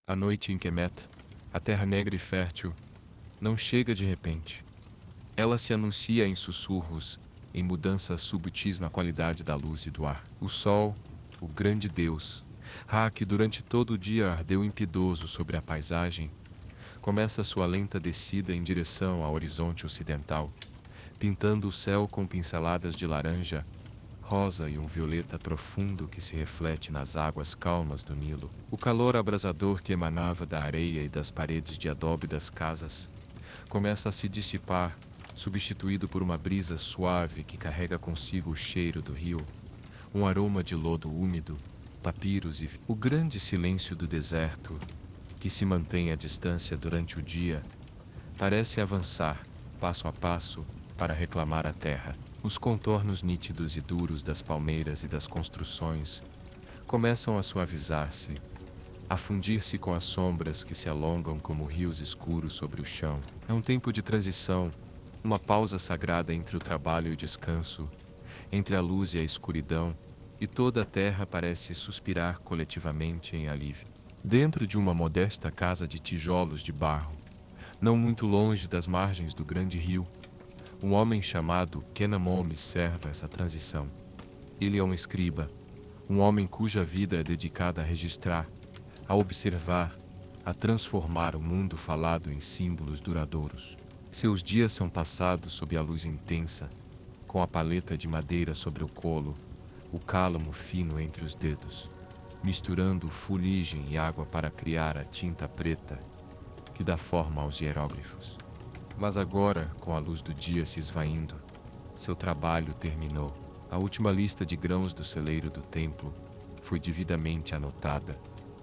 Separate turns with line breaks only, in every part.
A noite em Kemet, a terra negra e fértil, não chega de repente. Ela se anuncia em sussurros, em mudanças subtis na qualidade da luz e do ar. O sol, o grande Deus, que durante todo o dia ardeu impiedoso sobre a paisagem, começa sua lenta descida em direção ao horizonte ocidental, pintando o céu com pinceladas de laranja, rosa e um violeta profundo que se reflete nas águas calmas do Nilo. O calor abrasador que emanava da areia e das paredes de adobe das casas começa a se dissipar, substituído por uma brisa suave que carrega consigo o cheiro do rio, um aroma de lodo úmido, papiros e o grande silêncio do deserto, que se mantém à distância durante o dia, parece avançar, passo a passo, para reclamar a terra. Os contornos nítidos e duros das palmeiras e das construções começam a suavizar-se, a fundir-se com as sombras que se alongam como rios escuros sobre o chão. É um tempo de transição, uma pausa sagrada entre o trabalho e o descanso, entre a luz e a escuridão, e toda a terra parece suspirar coletivamente em alívio. Dentro de uma modesta casa de tijolos de barro, não muito longe das margens do grande rio, um homem chamado Kenamon observa essa transição. Ele é um escriba, um homem cuja vida é dedicada a registrar, a observar, a transformar o mundo falado em símbolos duradouros. Seus dias são passados sob a luz intensa, com a paleta de madeira sobre o colo, o cálamo fino entre os dedos, misturando fuligem e água para criar a tinta preta que dá forma aos hieróglifos. Mas agora, com a luz do dia se esvaindo, seu trabalho terminou. A última lista de grãos do celeiro do templo foi devidamente anotada,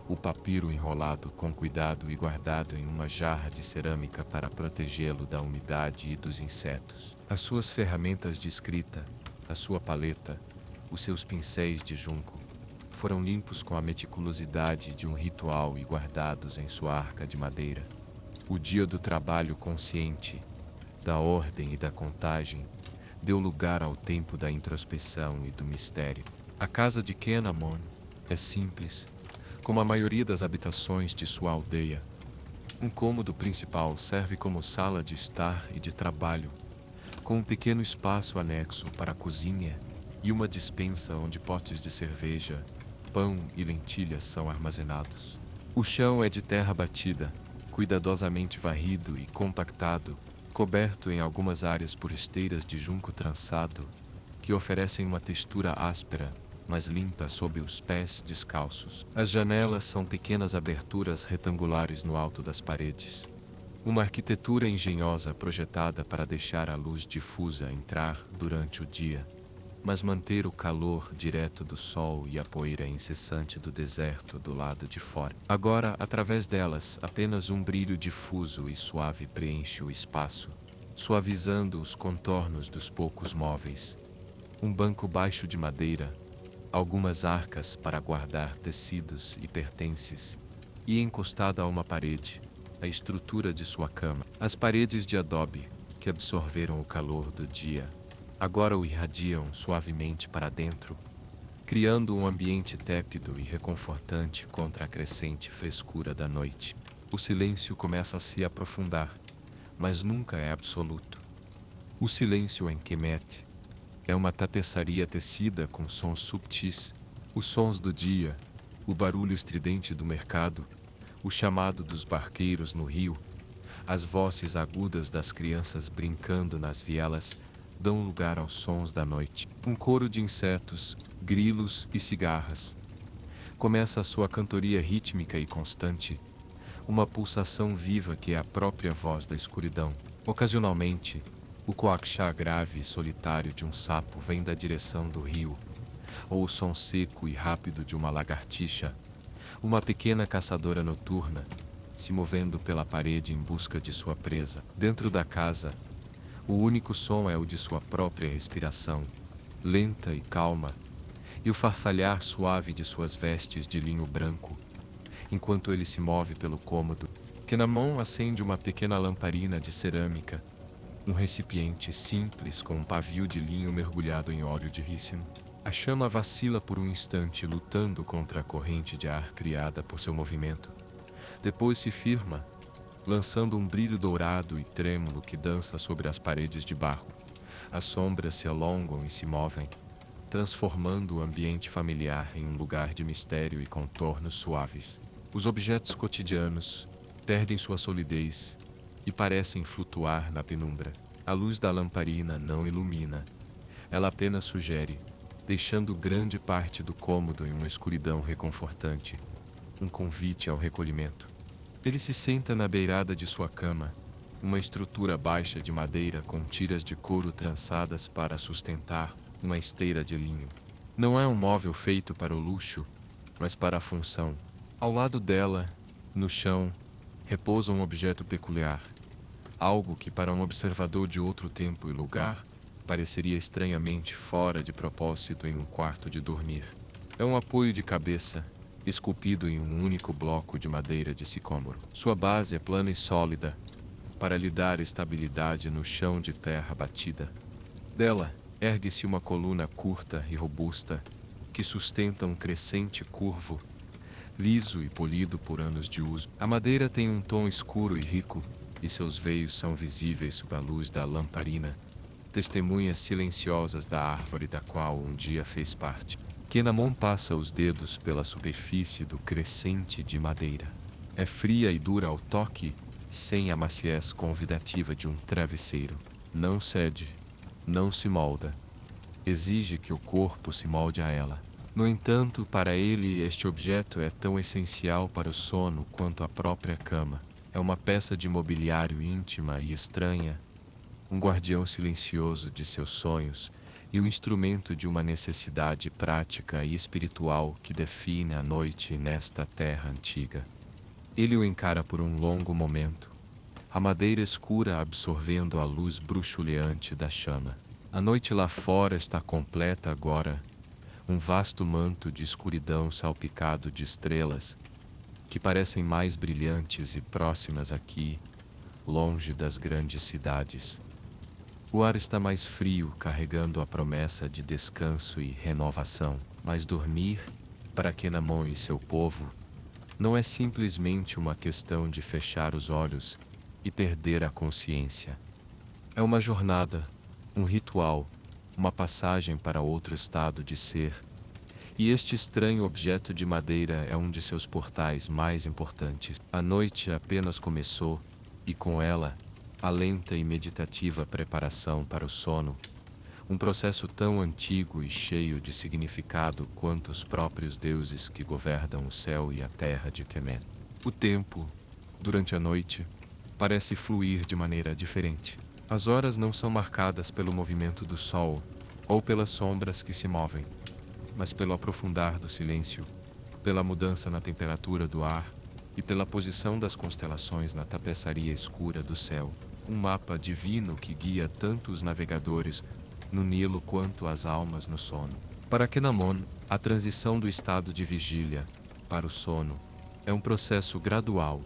o papiro enrolado com cuidado e guardado em uma jarra de cerâmica para protegê-lo da umidade e dos insetos. As suas ferramentas de escrita, a sua paleta, os seus pincéis de junco, foram limpos com a meticulosidade de um ritual e guardados em sua arca de madeira. O dia do trabalho consciente, da ordem e da contagem, deu lugar ao tempo da introspeção e do mistério. A casa de Kenamon é simples, como a maioria das habitações de sua aldeia. Um cômodo principal serve como sala de estar e de trabalho, com um pequeno espaço anexo para a cozinha e uma despensa onde potes de cerveja, pão e lentilhas são armazenados. O chão é de terra batida, cuidadosamente varrido e compactado, coberto em algumas áreas por esteiras de junco trançado, que oferecem uma textura áspera, mas limpa sob os pés descalços. As janelas são pequenas aberturas retangulares no alto das paredes. Uma arquitetura engenhosa projetada para deixar a luz difusa entrar durante o dia, mas manter o calor direto do sol e a poeira incessante do deserto do lado de fora. Agora, através delas, apenas um brilho difuso e suave preenche o espaço, suavizando os contornos dos poucos móveis. Um banco baixo de madeira, algumas arcas para guardar tecidos e pertences, e encostada a uma parede, a estrutura de sua cama. As paredes de adobe, que absorveram o calor do dia, agora o irradiam suavemente para dentro, criando um ambiente tépido e reconfortante contra a crescente frescura da noite. O silêncio começa a se aprofundar, mas nunca é absoluto. O silêncio em Kemet é uma tapeçaria tecida com sons subtis, os sons do dia, o barulho estridente do mercado, o chamado dos barqueiros no rio, as vozes agudas das crianças brincando nas vielas dão lugar aos sons da noite. Um coro de insetos, grilos e cigarras. Começa a sua cantoria rítmica e constante, uma pulsação viva que é a própria voz da escuridão. Ocasionalmente, o coaxá grave e solitário de um sapo vem da direção do rio, ou o som seco e rápido de uma lagartixa, uma pequena caçadora noturna, se movendo pela parede em busca de sua presa. Dentro da casa, o único som é o de sua própria respiração, lenta e calma, e o farfalhar suave de suas vestes de linho branco, enquanto ele se move pelo cômodo. Kenamon acende uma pequena lamparina de cerâmica, um recipiente simples com um pavio de linho mergulhado em óleo de rícino. A chama vacila por um instante, lutando contra a corrente de ar criada por seu movimento, Depois se firma, lançando um brilho dourado e trêmulo que dança sobre as paredes de barro. As sombras se alongam e se movem, transformando o ambiente familiar em um lugar de mistério e contornos suaves. Os objetos cotidianos perdem sua solidez e parecem flutuar na penumbra. A luz da lamparina não ilumina, ela apenas sugere, deixando grande parte do cômodo em uma escuridão reconfortante, um convite ao recolhimento. Ele se senta na beirada de sua cama, uma estrutura baixa de madeira com tiras de couro trançadas para sustentar uma esteira de linho. Não é um móvel feito para o luxo, mas para a função. Ao lado dela, no chão, repousa um objeto peculiar, algo que para um observador de outro tempo e lugar pareceria estranhamente fora de propósito em um quarto de dormir. É um apoio de cabeça, esculpido em um único bloco de madeira de sicômoro. Sua base é plana e sólida, para lhe dar estabilidade no chão de terra batida. Dela, ergue-se uma coluna curta e robusta, que sustenta um crescente curvo, liso e polido por anos de uso. A madeira tem um tom escuro e rico, e seus veios são visíveis sob a luz da lamparina, testemunhas silenciosas da árvore da qual um dia fez parte. Kenamon passa os dedos pela superfície do crescente de madeira. É fria e dura ao toque, sem a maciez convidativa de um travesseiro. Não cede, não se molda. Exige que o corpo se molde a ela. No entanto, para ele, este objeto é tão essencial para o sono quanto a própria cama. É uma peça de mobiliário íntima e estranha, um guardião silencioso de seus sonhos e o instrumento de uma necessidade prática e espiritual que define a noite nesta terra antiga. Ele o encara por um longo momento, a madeira escura absorvendo a luz bruxuleante da chama. A noite lá fora está completa agora, um vasto manto de escuridão salpicado de estrelas, que parecem mais brilhantes e próximas aqui, longe das grandes cidades. O ar está mais frio, carregando a promessa de descanso e renovação. Mas dormir, para Kenamon e seu povo, não é simplesmente uma questão de fechar os olhos e perder a consciência. É uma jornada, um ritual, uma passagem para outro estado de ser. E este estranho objeto de madeira é um de seus portais mais importantes. A noite apenas começou, e com ela, a lenta e meditativa preparação para o sono, um processo tão antigo e cheio de significado quanto os próprios deuses que governam o céu e a terra de Kemet. O tempo, durante a noite, parece fluir de maneira diferente. As horas não são marcadas pelo movimento do sol ou pelas sombras que se movem, mas pelo aprofundar do silêncio, pela mudança na temperatura do ar e pela posição das constelações na tapeçaria escura do céu. Um mapa divino que guia tanto os navegadores no Nilo quanto as almas no sono. Para Kenamon, a transição do estado de vigília para o sono é um processo gradual,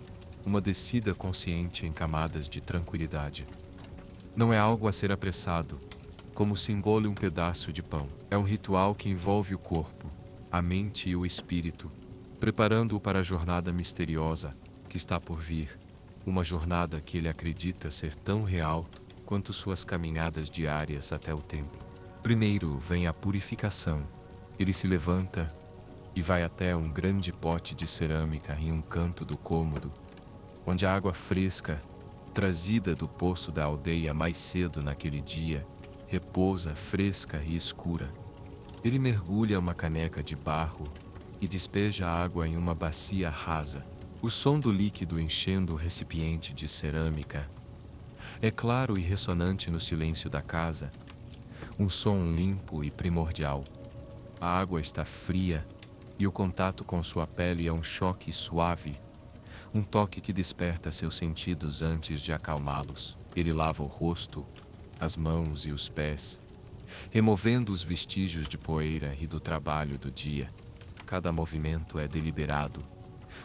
uma descida consciente em camadas de tranquilidade. Não é algo a ser apressado, como se engole um pedaço de pão. É um ritual que envolve o corpo, a mente e o espírito, preparando-o para a jornada misteriosa que está por vir. Uma jornada que ele acredita ser tão real quanto suas caminhadas diárias até o templo. Primeiro vem a purificação. Ele se levanta e vai até um grande pote de cerâmica em um canto do cômodo, onde a água fresca, trazida do poço da aldeia mais cedo naquele dia, repousa fresca e escura. Ele mergulha uma caneca de barro e despeja a água em uma bacia rasa. O som do líquido enchendo o recipiente de cerâmica é claro e ressonante no silêncio da casa, um som limpo e primordial. A água está fria e o contato com sua pele é um choque suave, um toque que desperta seus sentidos antes de acalmá-los. Ele lava o rosto, as mãos e os pés, removendo os vestígios de poeira e do trabalho do dia. Cada movimento é deliberado,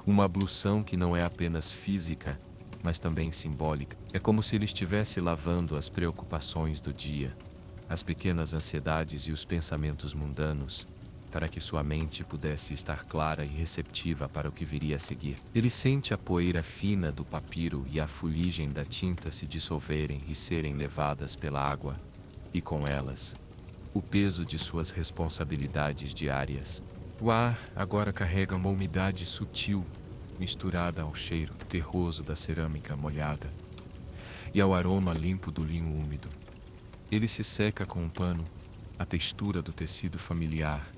uma ablução que não é apenas física, mas também simbólica. É como se ele estivesse lavando as preocupações do dia, as pequenas ansiedades e os pensamentos mundanos, para que sua mente pudesse estar clara e receptiva para o que viria a seguir. Ele sente a poeira fina do papiro e a fuligem da tinta se dissolverem e serem levadas pela água, e com elas, o peso de suas responsabilidades diárias. O ar agora carrega uma umidade sutil, misturada ao cheiro terroso da cerâmica molhada e ao aroma limpo do linho úmido. Ele se seca com um pano, a textura do tecido familiar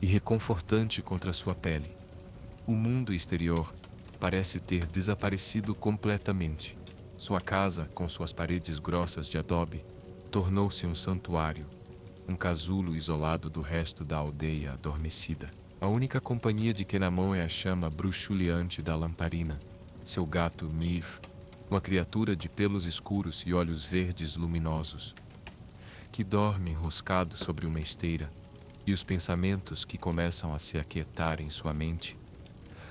e reconfortante contra sua pele. O mundo exterior parece ter desaparecido completamente. Sua casa, com suas paredes grossas de adobe, tornou-se um santuário, um casulo isolado do resto da aldeia adormecida. A única companhia de Kenamon é a chama bruxuleante da lamparina, seu gato Mir, uma criatura de pelos escuros e olhos verdes luminosos, que dorme enroscado sobre uma esteira, e os pensamentos que começam a se aquietar em sua mente,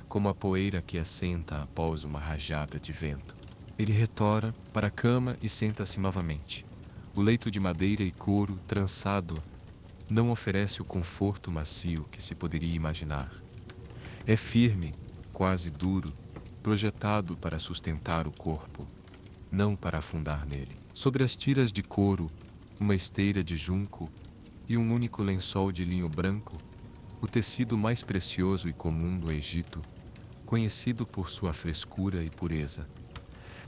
como a poeira que assenta após uma rajada de vento. Ele retora para a cama e senta-se novamente. O leito de madeira e couro trançado não oferece o conforto macio que se poderia imaginar. É firme, quase duro, projetado para sustentar o corpo, não para afundar nele. Sobre as tiras de couro, uma esteira de junco e um único lençol de linho branco, o tecido mais precioso e comum do Egito, conhecido por sua frescura e pureza.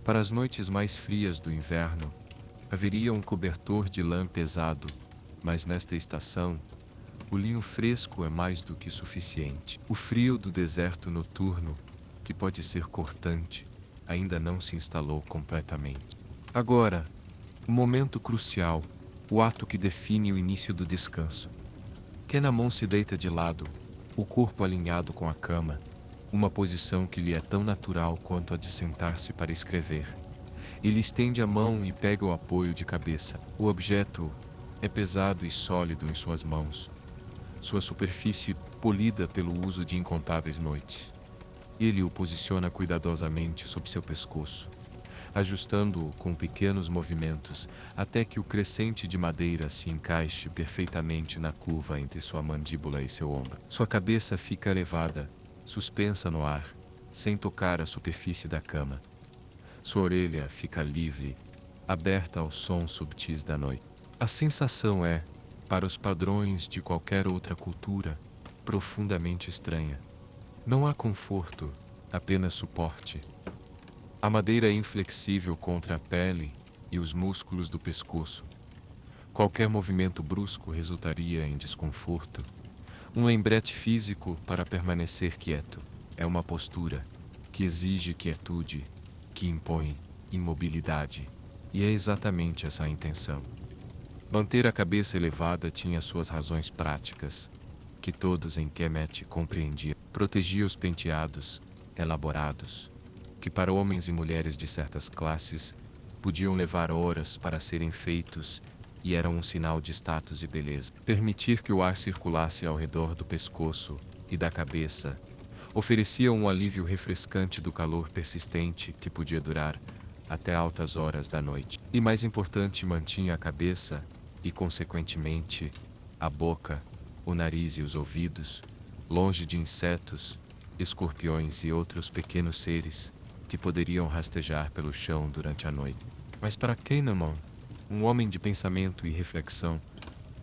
Para as noites mais frias do inverno, haveria um cobertor de lã pesado, mas nesta estação, o linho fresco é mais do que suficiente. O frio do deserto noturno, que pode ser cortante, ainda não se instalou completamente. Agora, o momento crucial, o ato que define o início do descanso. Kenamon se deita de lado, o corpo alinhado com a cama, uma posição que lhe é tão natural quanto a de sentar-se para escrever. Ele estende a mão e pega o apoio de cabeça. O objeto é pesado e sólido em suas mãos, sua superfície polida pelo uso de incontáveis noites. Ele o posiciona cuidadosamente sob seu pescoço, ajustando-o com pequenos movimentos até que o crescente de madeira se encaixe perfeitamente na curva entre sua mandíbula e seu ombro. Sua cabeça fica elevada, suspensa no ar, sem tocar a superfície da cama. Sua orelha fica livre, aberta aos sons subtis da noite. A sensação é, para os padrões de qualquer outra cultura, profundamente estranha. Não há conforto, apenas suporte. A madeira é inflexível contra a pele e os músculos do pescoço. Qualquer movimento brusco resultaria em desconforto. Um lembrete físico para permanecer quieto. É uma postura que exige quietude, que impõe imobilidade. E é exatamente essa a intenção. Manter a cabeça elevada tinha suas razões práticas, que todos em Kemet compreendiam. Protegia os penteados, elaborados, que para homens e mulheres de certas classes podiam levar horas para serem feitos e eram um sinal de status e beleza. Permitir que o ar circulasse ao redor do pescoço e da cabeça oferecia um alívio refrescante do calor persistente que podia durar até altas horas da noite. E mais importante, mantinha a cabeça e, consequentemente, a boca, o nariz e os ouvidos longe de insetos, escorpiões e outros pequenos seres que poderiam rastejar pelo chão durante a noite. Mas para Kenamon, um homem de pensamento e reflexão,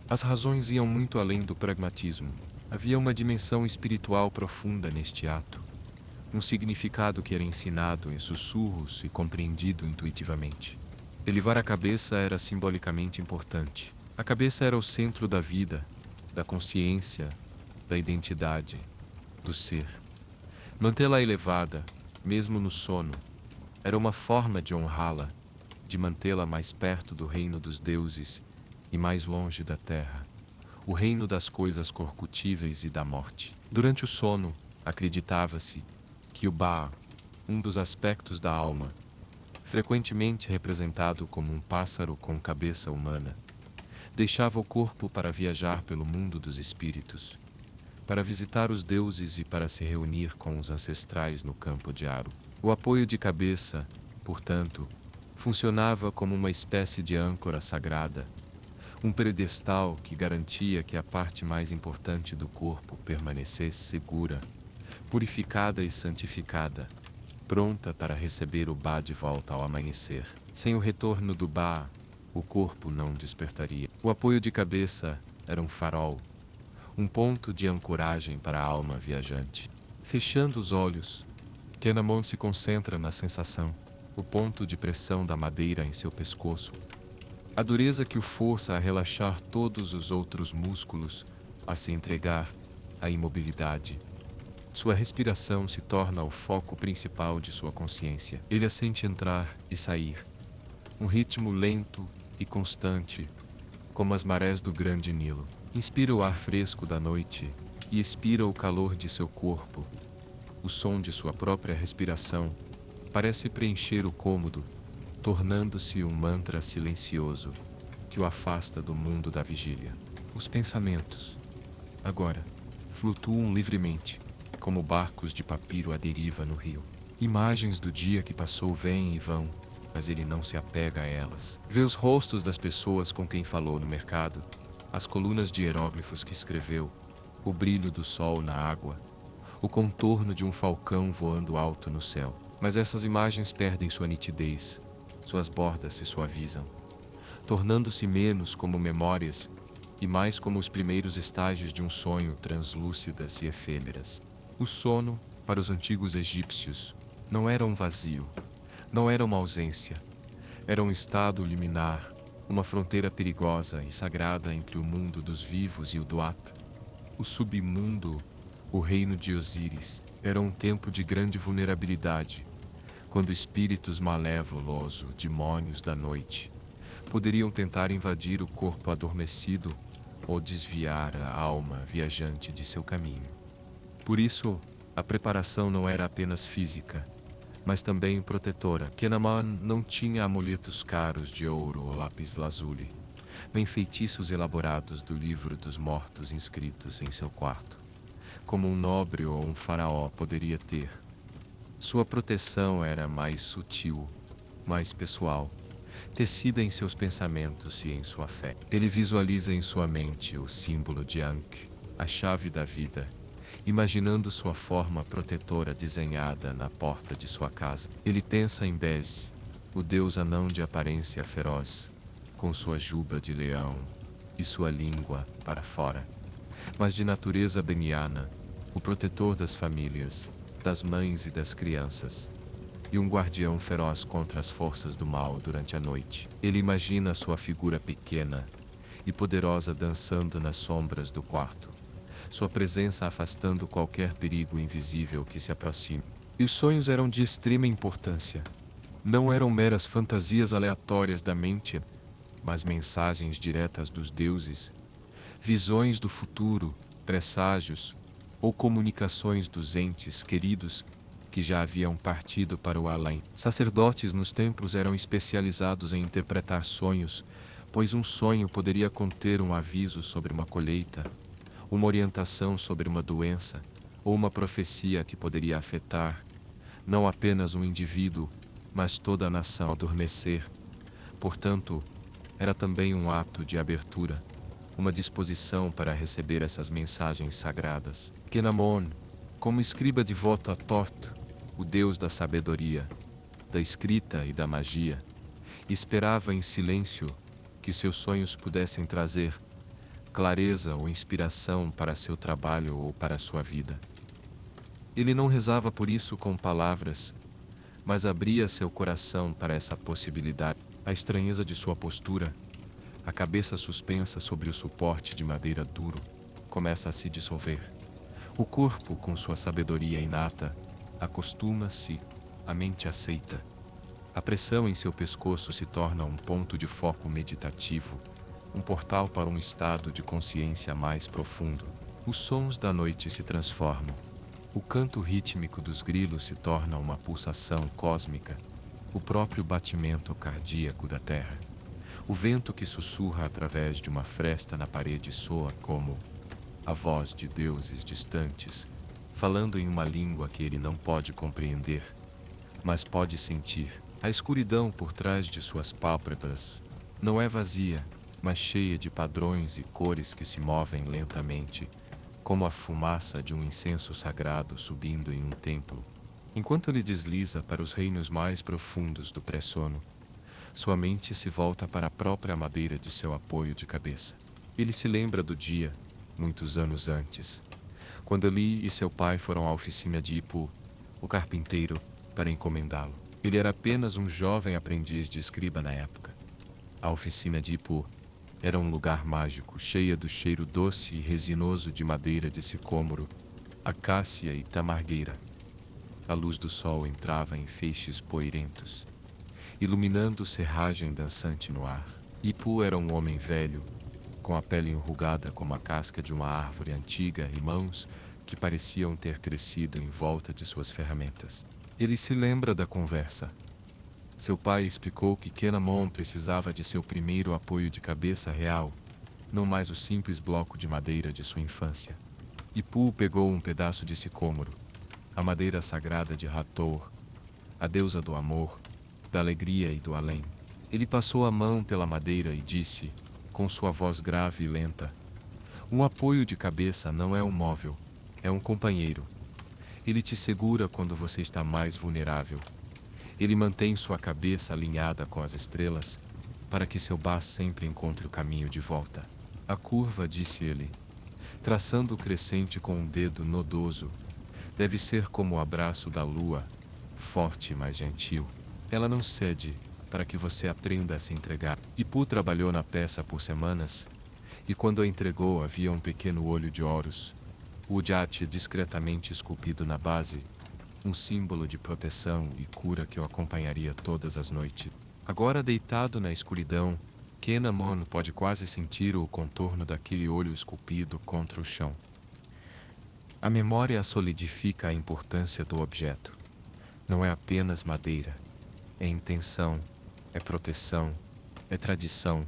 as razões iam muito além do pragmatismo. Havia uma dimensão espiritual profunda neste ato, um significado que era ensinado em sussurros e compreendido intuitivamente. Elevar a cabeça era simbolicamente importante. A cabeça era o centro da vida, da consciência, da identidade, do ser. Mantê-la elevada, mesmo no sono, era uma forma de honrá-la, de mantê-la mais perto do reino dos deuses e mais longe da terra, o reino das coisas corruptíveis e da morte. Durante o sono, acreditava-se que o Ba, um dos aspectos da alma, frequentemente representado como um pássaro com cabeça humana, deixava o corpo para viajar pelo mundo dos espíritos, para visitar os deuses e para se reunir com os ancestrais no campo de Aro. O apoio de cabeça, portanto, funcionava como uma espécie de âncora sagrada, Um pedestal que garantia que a parte mais importante do corpo permanecesse segura, purificada e santificada, pronta para receber o Ba de volta ao amanhecer. Sem o retorno do Ba, o corpo não despertaria. O apoio de cabeça era um farol, um ponto de ancoragem para a alma viajante. Fechando os olhos, Kenamon se concentra na sensação, o ponto de pressão da madeira em seu pescoço, a dureza que o força a relaxar todos os outros músculos, a se entregar à imobilidade. Sua respiração se torna o foco principal de sua consciência. Ele a sente entrar e sair, um ritmo lento e constante, como as marés do grande Nilo. Inspira o ar fresco da noite e expira o calor de seu corpo. O som de sua própria respiração parece preencher o cômodo, tornando-se um mantra silencioso que o afasta do mundo da vigília. Os pensamentos, agora, flutuam livremente, como barcos de papiro à deriva no rio. Imagens do dia que passou vêm e vão, mas ele não se apega a elas. Vê os rostos das pessoas com quem falou no mercado, as colunas de hieróglifos que escreveu, o brilho do sol na água, o contorno de um falcão voando alto no céu. Mas essas imagens perdem sua nitidez, suas bordas se suavizam, tornando-se menos como memórias e mais como os primeiros estágios de um sonho, translúcidas e efêmeras. O sono, para os antigos egípcios, não era um vazio, não era uma ausência, era um estado liminar, uma fronteira perigosa e sagrada entre o mundo dos vivos e o do Ata. O submundo, o reino de Osíris, era um tempo de grande vulnerabilidade, quando espíritos malévolos, demônios da noite, poderiam tentar invadir o corpo adormecido ou desviar a alma viajante de seu caminho. Por isso, a preparação não era apenas física, mas também protetora. Kenamon não tinha amuletos caros de ouro ou lápis-lazuli, nem feitiços elaborados do livro dos mortos inscritos em seu quarto, como um nobre ou um faraó poderia ter. Sua proteção era mais sutil, mais pessoal, tecida em seus pensamentos e em sua fé. Ele visualiza em sua mente o símbolo de Ankh, a chave da vida, imaginando sua forma protetora desenhada na porta de sua casa. Ele pensa em Bes, o deus anão de aparência feroz, com sua juba de leão e sua língua para fora, mas de natureza beniana, o protetor das famílias, das mães e das crianças, e um guardião feroz contra as forças do mal durante a noite. Ele imagina sua figura pequena e poderosa dançando nas sombras do quarto, sua presença afastando qualquer perigo invisível que se aproxime. E os sonhos eram de extrema importância. Não eram meras fantasias aleatórias da mente, mas mensagens diretas dos deuses, visões do futuro, presságios, ou comunicações dos entes queridos que já haviam partido para o além. Sacerdotes nos templos eram especializados em interpretar sonhos, pois um sonho poderia conter um aviso sobre uma colheita, uma orientação sobre uma doença, ou uma profecia que poderia afetar não apenas um indivíduo, mas toda a nação ao adormecer. Portanto, era também um ato de abertura, uma disposição para receber essas mensagens sagradas. Kenamon, como escriba devoto a Thoth, o deus da sabedoria, da escrita e da magia, esperava em silêncio que seus sonhos pudessem trazer clareza ou inspiração para seu trabalho ou para sua vida. Ele não rezava por isso com palavras, mas abria seu coração para essa possibilidade. A estranheza de sua postura, a cabeça suspensa sobre o suporte de madeira duro, começa a se dissolver. O corpo, com sua sabedoria inata, acostuma-se, a mente aceita. A pressão em seu pescoço se torna um ponto de foco meditativo, um portal para um estado de consciência mais profundo. Os sons da noite se transformam. O canto rítmico dos grilos se torna uma pulsação cósmica, o próprio batimento cardíaco da terra. O vento que sussurra através de uma fresta na parede soa como a voz de deuses distantes, falando em uma língua que ele não pode compreender, mas pode sentir. A escuridão por trás de suas pálpebras não é vazia, mas cheia de padrões e cores que se movem lentamente, como a fumaça de um incenso sagrado subindo em um templo. Enquanto ele desliza para os reinos mais profundos do pré-sono, sua mente se volta para a própria madeira de seu apoio de cabeça. Ele se lembra do dia, muitos anos antes, quando Li e seu pai foram à oficina de Ipu, o carpinteiro, para encomendá-lo. Ele era apenas um jovem aprendiz de escriba na época. A oficina de Ipu era um lugar mágico, cheia do cheiro doce e resinoso de madeira de sicômoro, acácia e tamargueira. A luz do sol entrava em feixes poeirentos, iluminando serragem dançante no ar. Ipu era um homem velho, com a pele enrugada como a casca de uma árvore antiga e mãos que pareciam ter crescido em volta de suas ferramentas. Ele se lembra da conversa. Seu pai explicou que Kenamon precisava de seu primeiro apoio de cabeça real, não mais o simples bloco de madeira de sua infância. Ipu pegou um pedaço de sicômoro, a madeira sagrada de Hathor, a deusa do amor, da alegria e do além. Ele passou a mão pela madeira e disse, com sua voz grave e lenta, um apoio de cabeça não é um móvel, é um companheiro. Ele te segura quando você está mais vulnerável. Ele mantém sua cabeça alinhada com as estrelas, para que seu Ba sempre encontre o caminho de volta. A curva, disse ele, traçando o crescente com um dedo nodoso, deve ser como o abraço da lua, forte mas gentil. Ela não cede, para que você aprenda a se entregar. Ipu trabalhou na peça por semanas, e quando a entregou havia um pequeno olho de Horus, o Ujjat discretamente esculpido na base, um símbolo de proteção e cura que o acompanharia todas as noites. Agora deitado na escuridão, Kenamon pode quase sentir o contorno daquele olho esculpido contra o chão. A memória solidifica a importância do objeto. Não é apenas madeira, é intenção, é proteção, é tradição,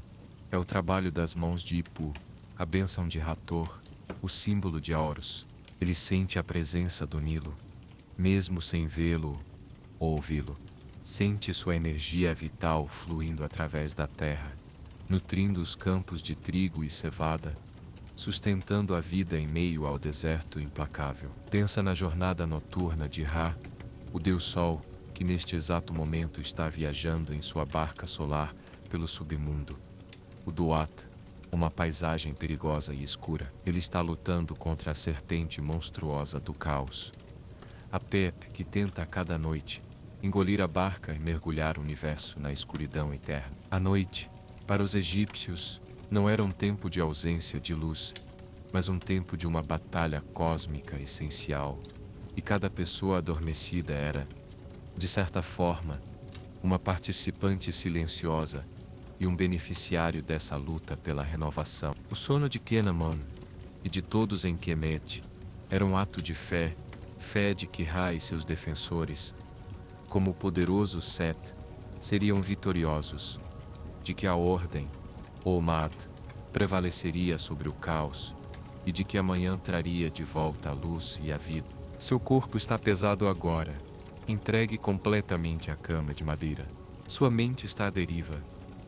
é o trabalho das mãos de Ipu, a bênção de Hathor, o símbolo de Horus. Ele sente a presença do Nilo, mesmo sem vê-lo ou ouvi-lo. Sente sua energia vital fluindo através da terra, nutrindo os campos de trigo e cevada, sustentando a vida em meio ao deserto implacável. Pensa na jornada noturna de Ra, o Deus Sol, que neste exato momento está viajando em sua barca solar pelo submundo. O Duat, uma paisagem perigosa e escura. Ele está lutando contra a serpente monstruosa do caos. A Pep, que tenta a cada noite engolir a barca e mergulhar o universo na escuridão eterna. A noite, para os egípcios, não era um tempo de ausência de luz, mas um tempo de uma batalha cósmica essencial. E cada pessoa adormecida era, de certa forma, uma participante silenciosa e um beneficiário dessa luta pela renovação. O sono de Kenamon e de todos em Kemet era um ato de fé, fé de que Ra e seus defensores, como o poderoso Set, seriam vitoriosos, de que a ordem, ou Mat, prevaleceria sobre o caos e de que amanhã traria de volta a luz e a vida. Seu corpo está pesado agora, entregue completamente à cama de madeira. Sua mente está à deriva,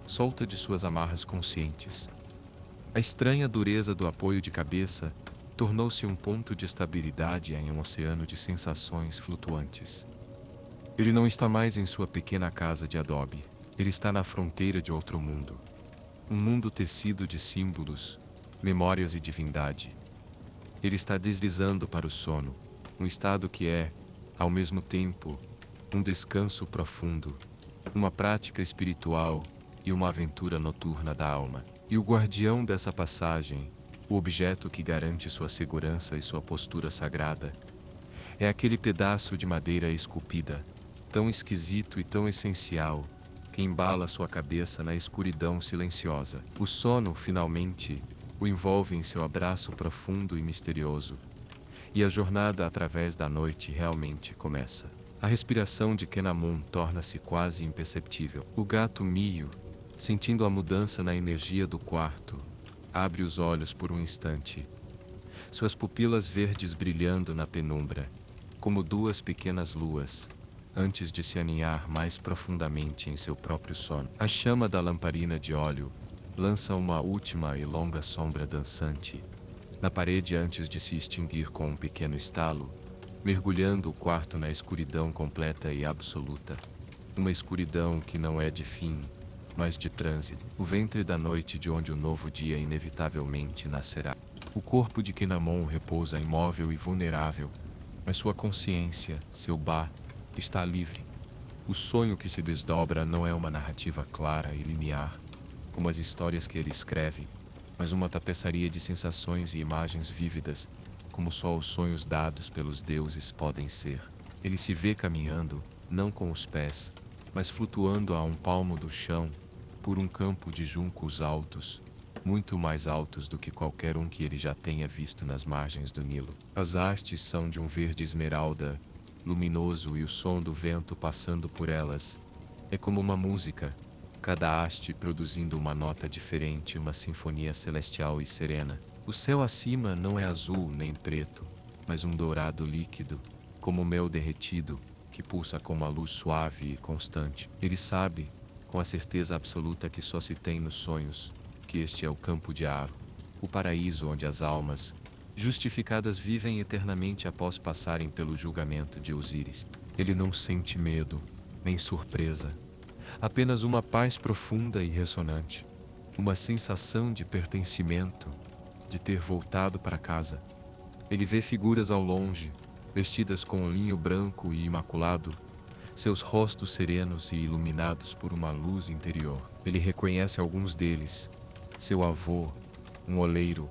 solta de suas amarras conscientes. A estranha dureza do apoio de cabeça tornou-se um ponto de estabilidade em um oceano de sensações flutuantes. Ele não está mais em sua pequena casa de adobe. Ele está na fronteira de outro mundo. Um mundo tecido de símbolos, memórias e divindade. Ele está deslizando para o sono, um estado que é, ao mesmo tempo, um descanso profundo, uma prática espiritual e uma aventura noturna da alma. E o guardião dessa passagem, o objeto que garante sua segurança e sua postura sagrada, é aquele pedaço de madeira esculpida, tão esquisito e tão essencial, que embala sua cabeça na escuridão silenciosa. O sono, finalmente, o envolve em seu abraço profundo e misterioso, e a jornada através da noite realmente começa. A respiração de Kenamon torna-se quase imperceptível. O gato Mio, sentindo a mudança na energia do quarto, abre os olhos por um instante, suas pupilas verdes brilhando na penumbra, como duas pequenas luas, antes de se aninhar mais profundamente em seu próprio sono. A chama da lamparina de óleo, lança uma última e longa sombra dançante na parede antes de se extinguir com um pequeno estalo, mergulhando o quarto na escuridão completa e absoluta. Uma escuridão que não é de fim, mas de trânsito. O ventre da noite de onde o novo dia inevitavelmente nascerá. O corpo de Kenamon repousa imóvel e vulnerável, mas sua consciência, seu Ba, está livre. O sonho que se desdobra não é uma narrativa clara e linear, como as histórias que ele escreve, mas uma tapeçaria de sensações e imagens vívidas, como só os sonhos dados pelos deuses podem ser. Ele se vê caminhando, não com os pés, mas flutuando a um palmo do chão, por um campo de juncos altos, muito mais altos do que qualquer um que ele já tenha visto nas margens do Nilo. As hastes são de um verde esmeralda, luminoso, e o som do vento passando por elas é como uma música, cada haste produzindo uma nota diferente, uma sinfonia celestial e serena. O céu acima não é azul nem preto, mas um dourado líquido, como mel derretido, que pulsa com uma luz suave e constante. Ele sabe, com a certeza absoluta que só se tem nos sonhos, que este é o campo de Aro, o paraíso onde as almas, justificadas, vivem eternamente após passarem pelo julgamento de Osíris. Ele não sente medo, nem surpresa, apenas uma paz profunda e ressonante, uma sensação de pertencimento, de ter voltado para casa. Ele vê figuras ao longe, vestidas com um linho branco e imaculado, seus rostos serenos e iluminados por uma luz interior. Ele reconhece alguns deles: seu avô, um oleiro,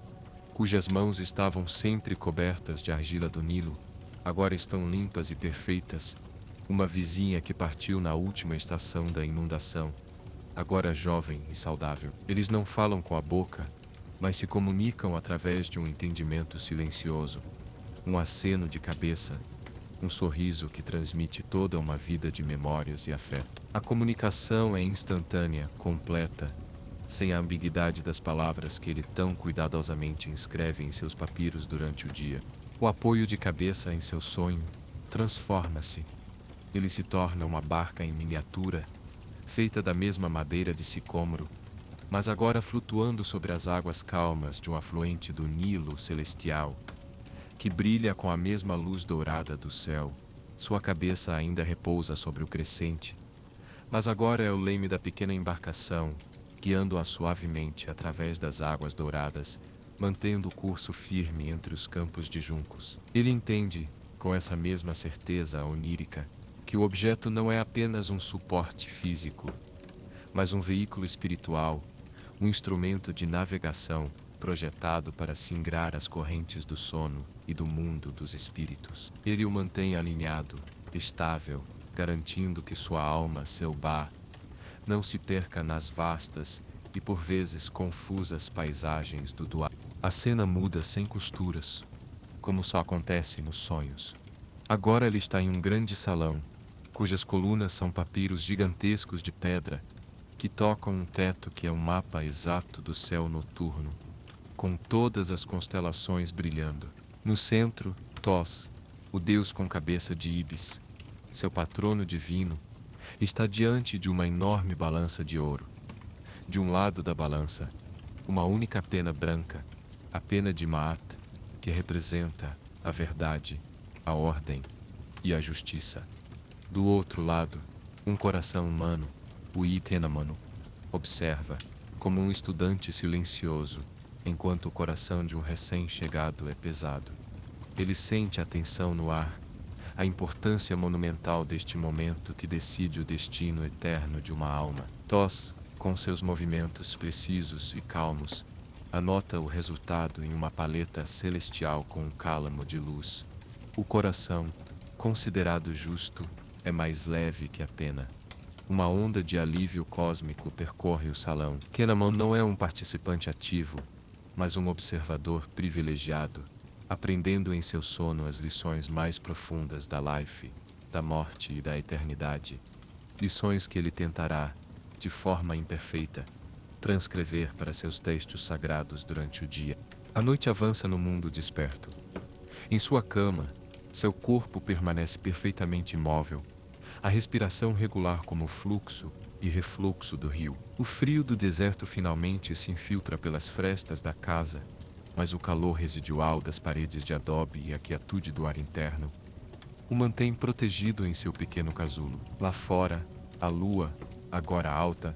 cujas mãos estavam sempre cobertas de argila do Nilo, agora estão limpas e perfeitas. Uma vizinha que partiu na última estação da inundação, agora jovem e saudável. Eles não falam com a boca, mas se comunicam através de um entendimento silencioso, um aceno de cabeça, um sorriso que transmite toda uma vida de memórias e afeto. A comunicação é instantânea, completa, sem a ambiguidade das palavras que ele tão cuidadosamente inscreve em seus papiros durante o dia. O apoio de cabeça em seu sonho transforma-se. Ele se torna uma barca em miniatura, feita da mesma madeira de sicômoro, mas agora flutuando sobre as águas calmas de um afluente do Nilo celestial, que brilha com a mesma luz dourada do céu. Sua cabeça ainda repousa sobre o crescente, mas agora é o leme da pequena embarcação, guiando-a suavemente através das águas douradas, mantendo o curso firme entre os campos de juncos. Ele entende, com essa mesma certeza onírica, que o objeto não é apenas um suporte físico, mas um veículo espiritual, um instrumento de navegação projetado para singrar as correntes do sono e do mundo dos espíritos. Ele o mantém alinhado, estável, garantindo que sua alma, seu Ba, não se perca nas vastas e por vezes confusas paisagens do Dual. A cena muda sem costuras, como só acontece nos sonhos. Agora ele está em um grande salão, cujas colunas são papiros gigantescos de pedra, que tocam um teto que é um mapa exato do céu noturno, com todas as constelações brilhando. No centro, Tos, o deus com cabeça de íbis, seu patrono divino, está diante de uma enorme balança de ouro. De um lado da balança, uma única pena branca, a pena de Maat, que representa a verdade, a ordem e a justiça. Do outro lado, um coração humano, o Itenamano, observa, como um estudante silencioso, enquanto o coração de um recém-chegado é pesado. Ele sente a tensão no ar, a importância monumental deste momento que decide o destino eterno de uma alma. Tos, com seus movimentos precisos e calmos, anota o resultado em uma paleta celestial com um cálamo de luz. O coração, considerado justo, é mais leve que a pena. Uma onda de alívio cósmico percorre o salão. Kenamon não é um participante ativo, mas um observador privilegiado, aprendendo em seu sono as lições mais profundas da life, da morte e da eternidade. Lições que ele tentará, de forma imperfeita, transcrever para seus textos sagrados durante o dia. A noite avança no mundo desperto. Em sua cama, seu corpo permanece perfeitamente imóvel, A respiração regular como fluxo e refluxo do rio. O frio do deserto finalmente se infiltra pelas frestas da casa, mas o calor residual das paredes de adobe e a quietude do ar interno o mantém protegido em seu pequeno casulo. Lá fora, a lua, agora alta,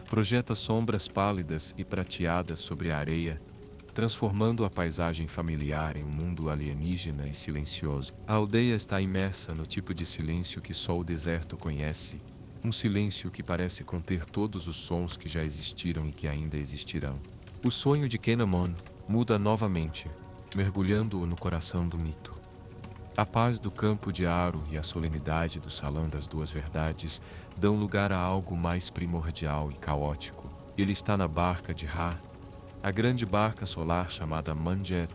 projeta sombras pálidas e prateadas sobre a areia, transformando a paisagem familiar em um mundo alienígena e silencioso. A aldeia está imersa no tipo de silêncio que só o deserto conhece, um silêncio que parece conter todos os sons que já existiram e que ainda existirão. O sonho de Kenamon muda novamente, mergulhando-o no coração do mito. A paz do campo de Aro e a solenidade do Salão das Duas Verdades dão lugar a algo mais primordial e caótico. Ele está na barca de Ra, a grande barca solar chamada Manjet,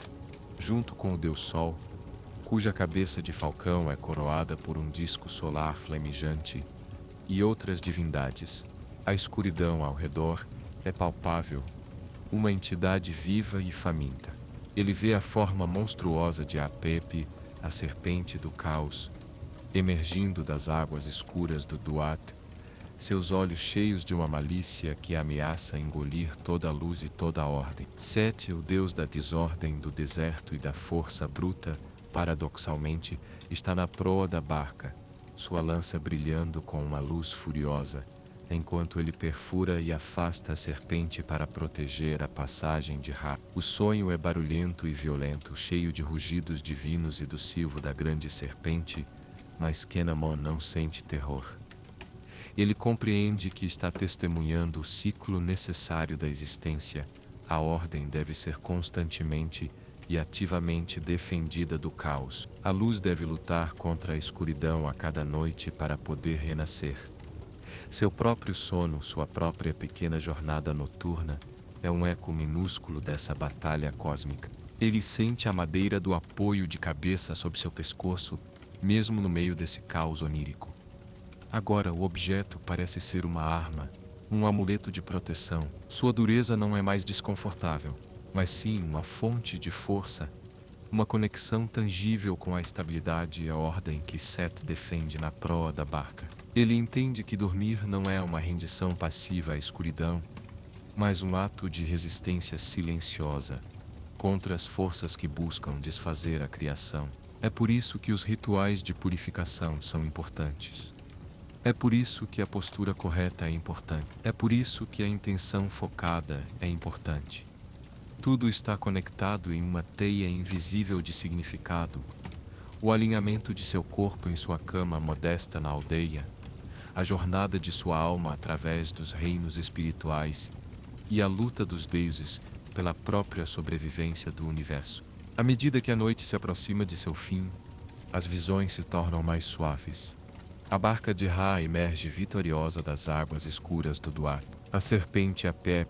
junto com o Deus Sol, cuja cabeça de falcão é coroada por um disco solar flamejante, e outras divindades. A escuridão ao redor é palpável, uma entidade viva e faminta. Ele vê a forma monstruosa de Apepe, a serpente do caos, emergindo das águas escuras do Duat, seus olhos cheios de uma malícia que ameaça engolir toda a luz e toda a ordem. Sete, o deus da desordem, do deserto e da força bruta, paradoxalmente, está na proa da barca, sua lança brilhando com uma luz furiosa, enquanto ele perfura e afasta a serpente para proteger a passagem de Ra. O sonho é barulhento e violento, cheio de rugidos divinos e do silvo da grande serpente, mas Kenamon não sente terror. Ele compreende que está testemunhando o ciclo necessário da existência. A ordem deve ser constantemente e ativamente defendida do caos. A luz deve lutar contra a escuridão a cada noite para poder renascer. Seu próprio sono, sua própria pequena jornada noturna, é um eco minúsculo dessa batalha cósmica. Ele sente a madeira do apoio de cabeça sob seu pescoço, mesmo no meio desse caos onírico. Agora o objeto parece ser uma arma, um amuleto de proteção. Sua dureza não é mais desconfortável, mas sim uma fonte de força, uma conexão tangível com a estabilidade e a ordem que Set defende na proa da barca. Ele entende que dormir não é uma rendição passiva à escuridão, mas um ato de resistência silenciosa contra as forças que buscam desfazer a criação. É por isso que os rituais de purificação são importantes. É por isso que a postura correta é importante. É por isso que a intenção focada é importante. Tudo está conectado em uma teia invisível de significado. O alinhamento de seu corpo em sua cama modesta na aldeia, a jornada de sua alma através dos reinos espirituais e a luta dos deuses pela própria sobrevivência do universo. À medida que a noite se aproxima de seu fim, as visões se tornam mais suaves. A barca de Ra emerge vitoriosa das águas escuras do Duat. A serpente Apep,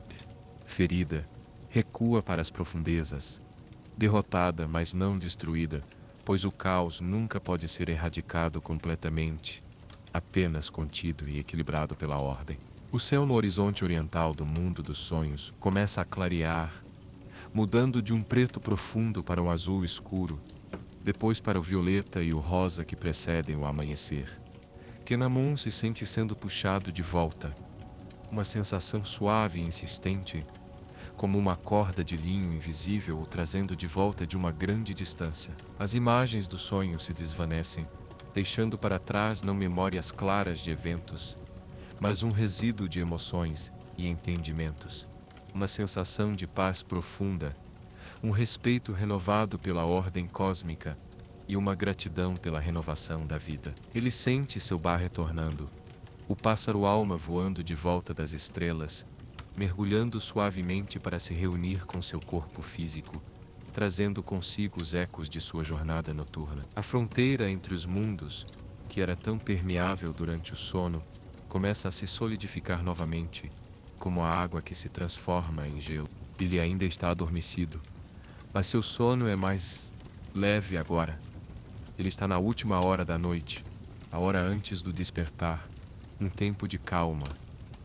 ferida, recua para as profundezas, derrotada, mas não destruída, pois o caos nunca pode ser erradicado completamente, apenas contido e equilibrado pela ordem. O céu no horizonte oriental do mundo dos sonhos começa a clarear, mudando de um preto profundo para um azul escuro, depois para o violeta e o rosa que precedem o amanhecer. Kenamon se sente sendo puxado de volta, uma sensação suave e insistente, como uma corda de linho invisível o trazendo de volta de uma grande distância. As imagens do sonho se desvanecem, deixando para trás não memórias claras de eventos, mas um resíduo de emoções e entendimentos, uma sensação de paz profunda, um respeito renovado pela ordem cósmica e uma gratidão pela renovação da vida. Ele sente seu bar retornando, o pássaro-alma voando de volta das estrelas, mergulhando suavemente para se reunir com seu corpo físico, trazendo consigo os ecos de sua jornada noturna. A fronteira entre os mundos, que era tão permeável durante o sono, começa a se solidificar novamente, como a água que se transforma em gelo. Ele ainda está adormecido, mas seu sono é mais leve agora. Ele está na última hora da noite, a hora antes do despertar, um tempo de calma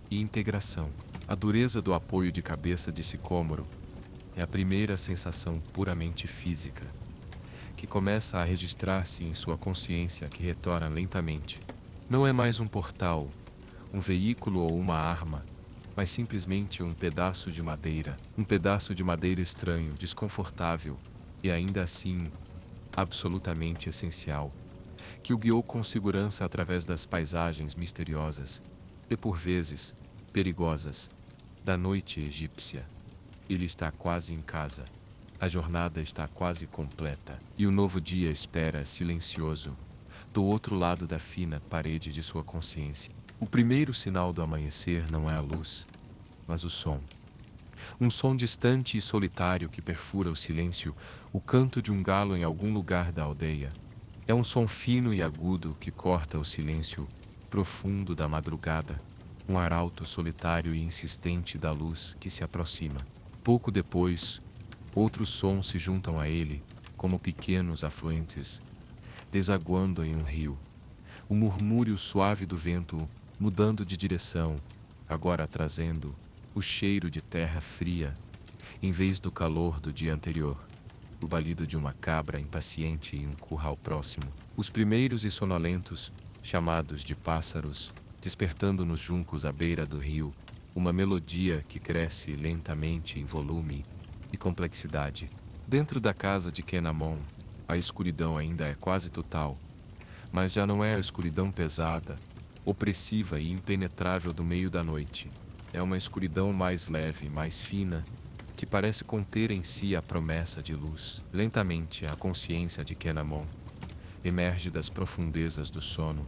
e integração. A dureza do apoio de cabeça de sicômoro é a primeira sensação puramente física, que começa a registrar-se em sua consciência que retorna lentamente, Não é mais um portal, um veículo ou uma arma, mas simplesmente um pedaço de madeira. Um pedaço de madeira estranho, desconfortável e ainda assim absolutamente essencial, que o guiou com segurança através das paisagens misteriosas e, por vezes, perigosas da noite egípcia. Ele está quase em casa. A jornada está quase completa e o novo dia espera silencioso do outro lado da fina parede de sua consciência. O primeiro sinal do amanhecer não é a luz, mas o som. Um som distante e solitário que perfura o silêncio, o canto de um galo em algum lugar da aldeia. É um som fino e agudo que corta o silêncio profundo da madrugada, um arauto solitário e insistente da luz que se aproxima. Pouco depois, outros sons se juntam a ele, como pequenos afluentes, desaguando em um rio. O murmúrio suave do vento mudando de direção, agora trazendo o cheiro de terra fria, em vez do calor do dia anterior. O balido de uma cabra impaciente em um curral próximo. Os primeiros e sonolentos, chamados de pássaros, despertando nos juncos à beira do rio, uma melodia que cresce lentamente em volume e complexidade. Dentro da casa de Kenamon, a escuridão ainda é quase total, mas já não é a escuridão pesada, opressiva e impenetrável do meio da noite. É uma escuridão mais leve, mais fina, que parece conter em si a promessa de luz. Lentamente, a consciência de Kenamon emerge das profundezas do sono,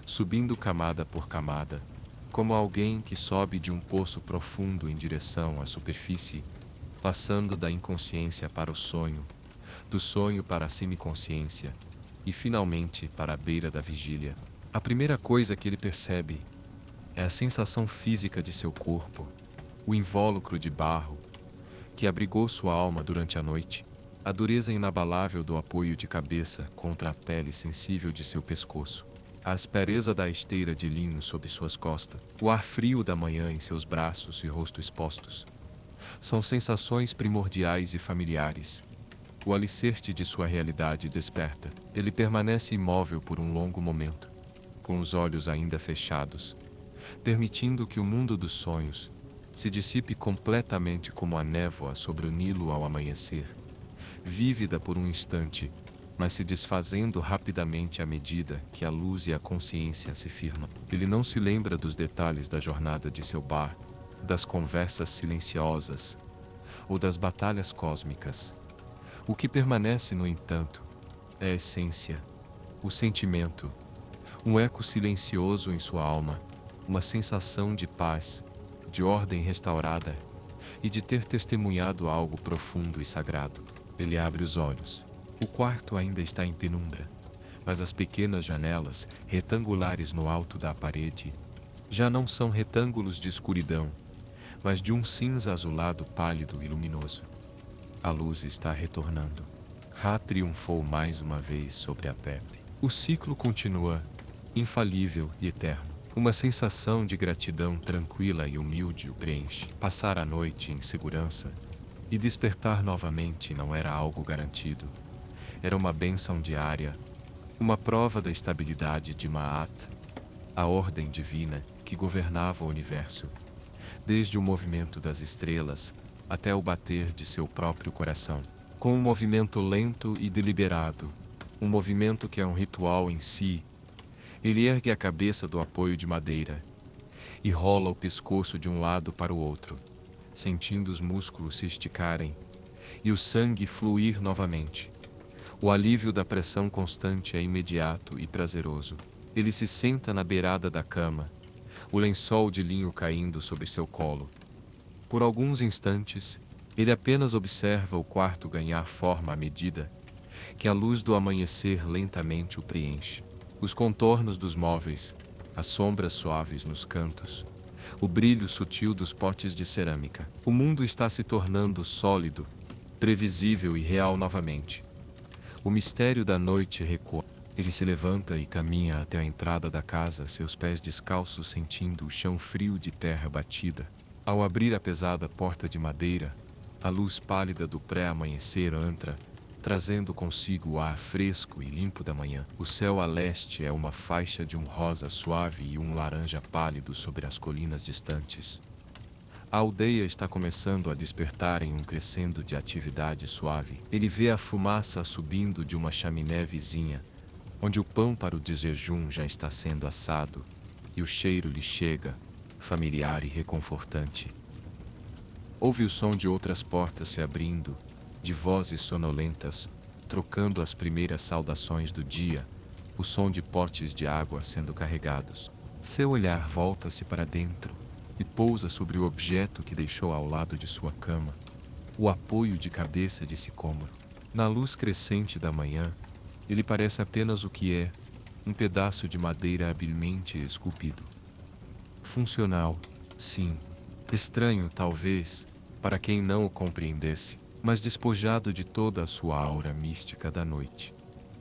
subindo camada por camada, como alguém que sobe de um poço profundo em direção à superfície, passando da inconsciência para o sonho, do sonho para a semiconsciência e, finalmente, para a beira da vigília. A primeira coisa que ele percebe é a sensação física de seu corpo, o invólucro de barro que abrigou sua alma durante a noite, a dureza inabalável do apoio de cabeça contra a pele sensível de seu pescoço, a aspereza da esteira de linho sob suas costas, o ar frio da manhã em seus braços e rosto expostos. São sensações primordiais e familiares. O alicerce de sua realidade desperta. Ele permanece imóvel por um longo momento, com os olhos ainda fechados, permitindo que o mundo dos sonhos se dissipe completamente como a névoa sobre o Nilo ao amanhecer, vívida por um instante, mas se desfazendo rapidamente à medida que a luz e a consciência se firmam. Ele não se lembra dos detalhes da jornada de seu bar, das conversas silenciosas ou das batalhas cósmicas. O que permanece, no entanto, é a essência, o sentimento, um eco silencioso em sua alma, uma sensação de paz, de ordem restaurada e de ter testemunhado algo profundo e sagrado. Ele abre os olhos. O quarto ainda está em penumbra, mas as pequenas janelas, retangulares no alto da parede, já não são retângulos de escuridão, mas de um cinza azulado pálido e luminoso. A luz está retornando. Ra triunfou mais uma vez sobre a Pepe. O ciclo continua, infalível e eterno. Uma sensação de gratidão tranquila e humilde o preenche. Passar a noite em segurança e despertar novamente não era algo garantido. Era uma bênção diária, uma prova da estabilidade de Ma'at, a ordem divina que governava o universo, desde o movimento das estrelas até o bater de seu próprio coração. Com um movimento lento e deliberado, um movimento que é um ritual em si, ele ergue a cabeça do apoio de madeira e rola o pescoço de um lado para o outro, sentindo os músculos se esticarem e o sangue fluir novamente. O alívio da pressão constante é imediato e prazeroso. Ele se senta na beirada da cama, o lençol de linho caindo sobre seu colo. Por alguns instantes, ele apenas observa o quarto ganhar forma à medida que a luz do amanhecer lentamente o preenche. Os contornos dos móveis, as sombras suaves nos cantos, o brilho sutil dos potes de cerâmica. O mundo está se tornando sólido, previsível e real novamente. O mistério da noite recua. Ele se levanta e caminha até a entrada da casa, seus pés descalços sentindo o chão frio de terra batida. Ao abrir a pesada porta de madeira, a luz pálida do pré-amanhecer entra, trazendo consigo o ar fresco e limpo da manhã. O céu a leste é uma faixa de um rosa suave e um laranja pálido sobre as colinas distantes. A aldeia está começando a despertar em um crescendo de atividade suave. Ele vê a fumaça subindo de uma chaminé vizinha, onde o pão para o desjejum já está sendo assado, e o cheiro lhe chega, familiar e reconfortante. Ouve o som de outras portas se abrindo, de vozes sonolentas, trocando as primeiras saudações do dia, o som de potes de água sendo carregados. Seu olhar volta-se para dentro e pousa sobre o objeto que deixou ao lado de sua cama, o apoio de cabeça de sicômoro. Na luz crescente da manhã, ele parece apenas o que é, um pedaço de madeira habilmente esculpido. Funcional, sim. Estranho, talvez, para quem não o compreendesse, mas despojado de toda a sua aura mística da noite.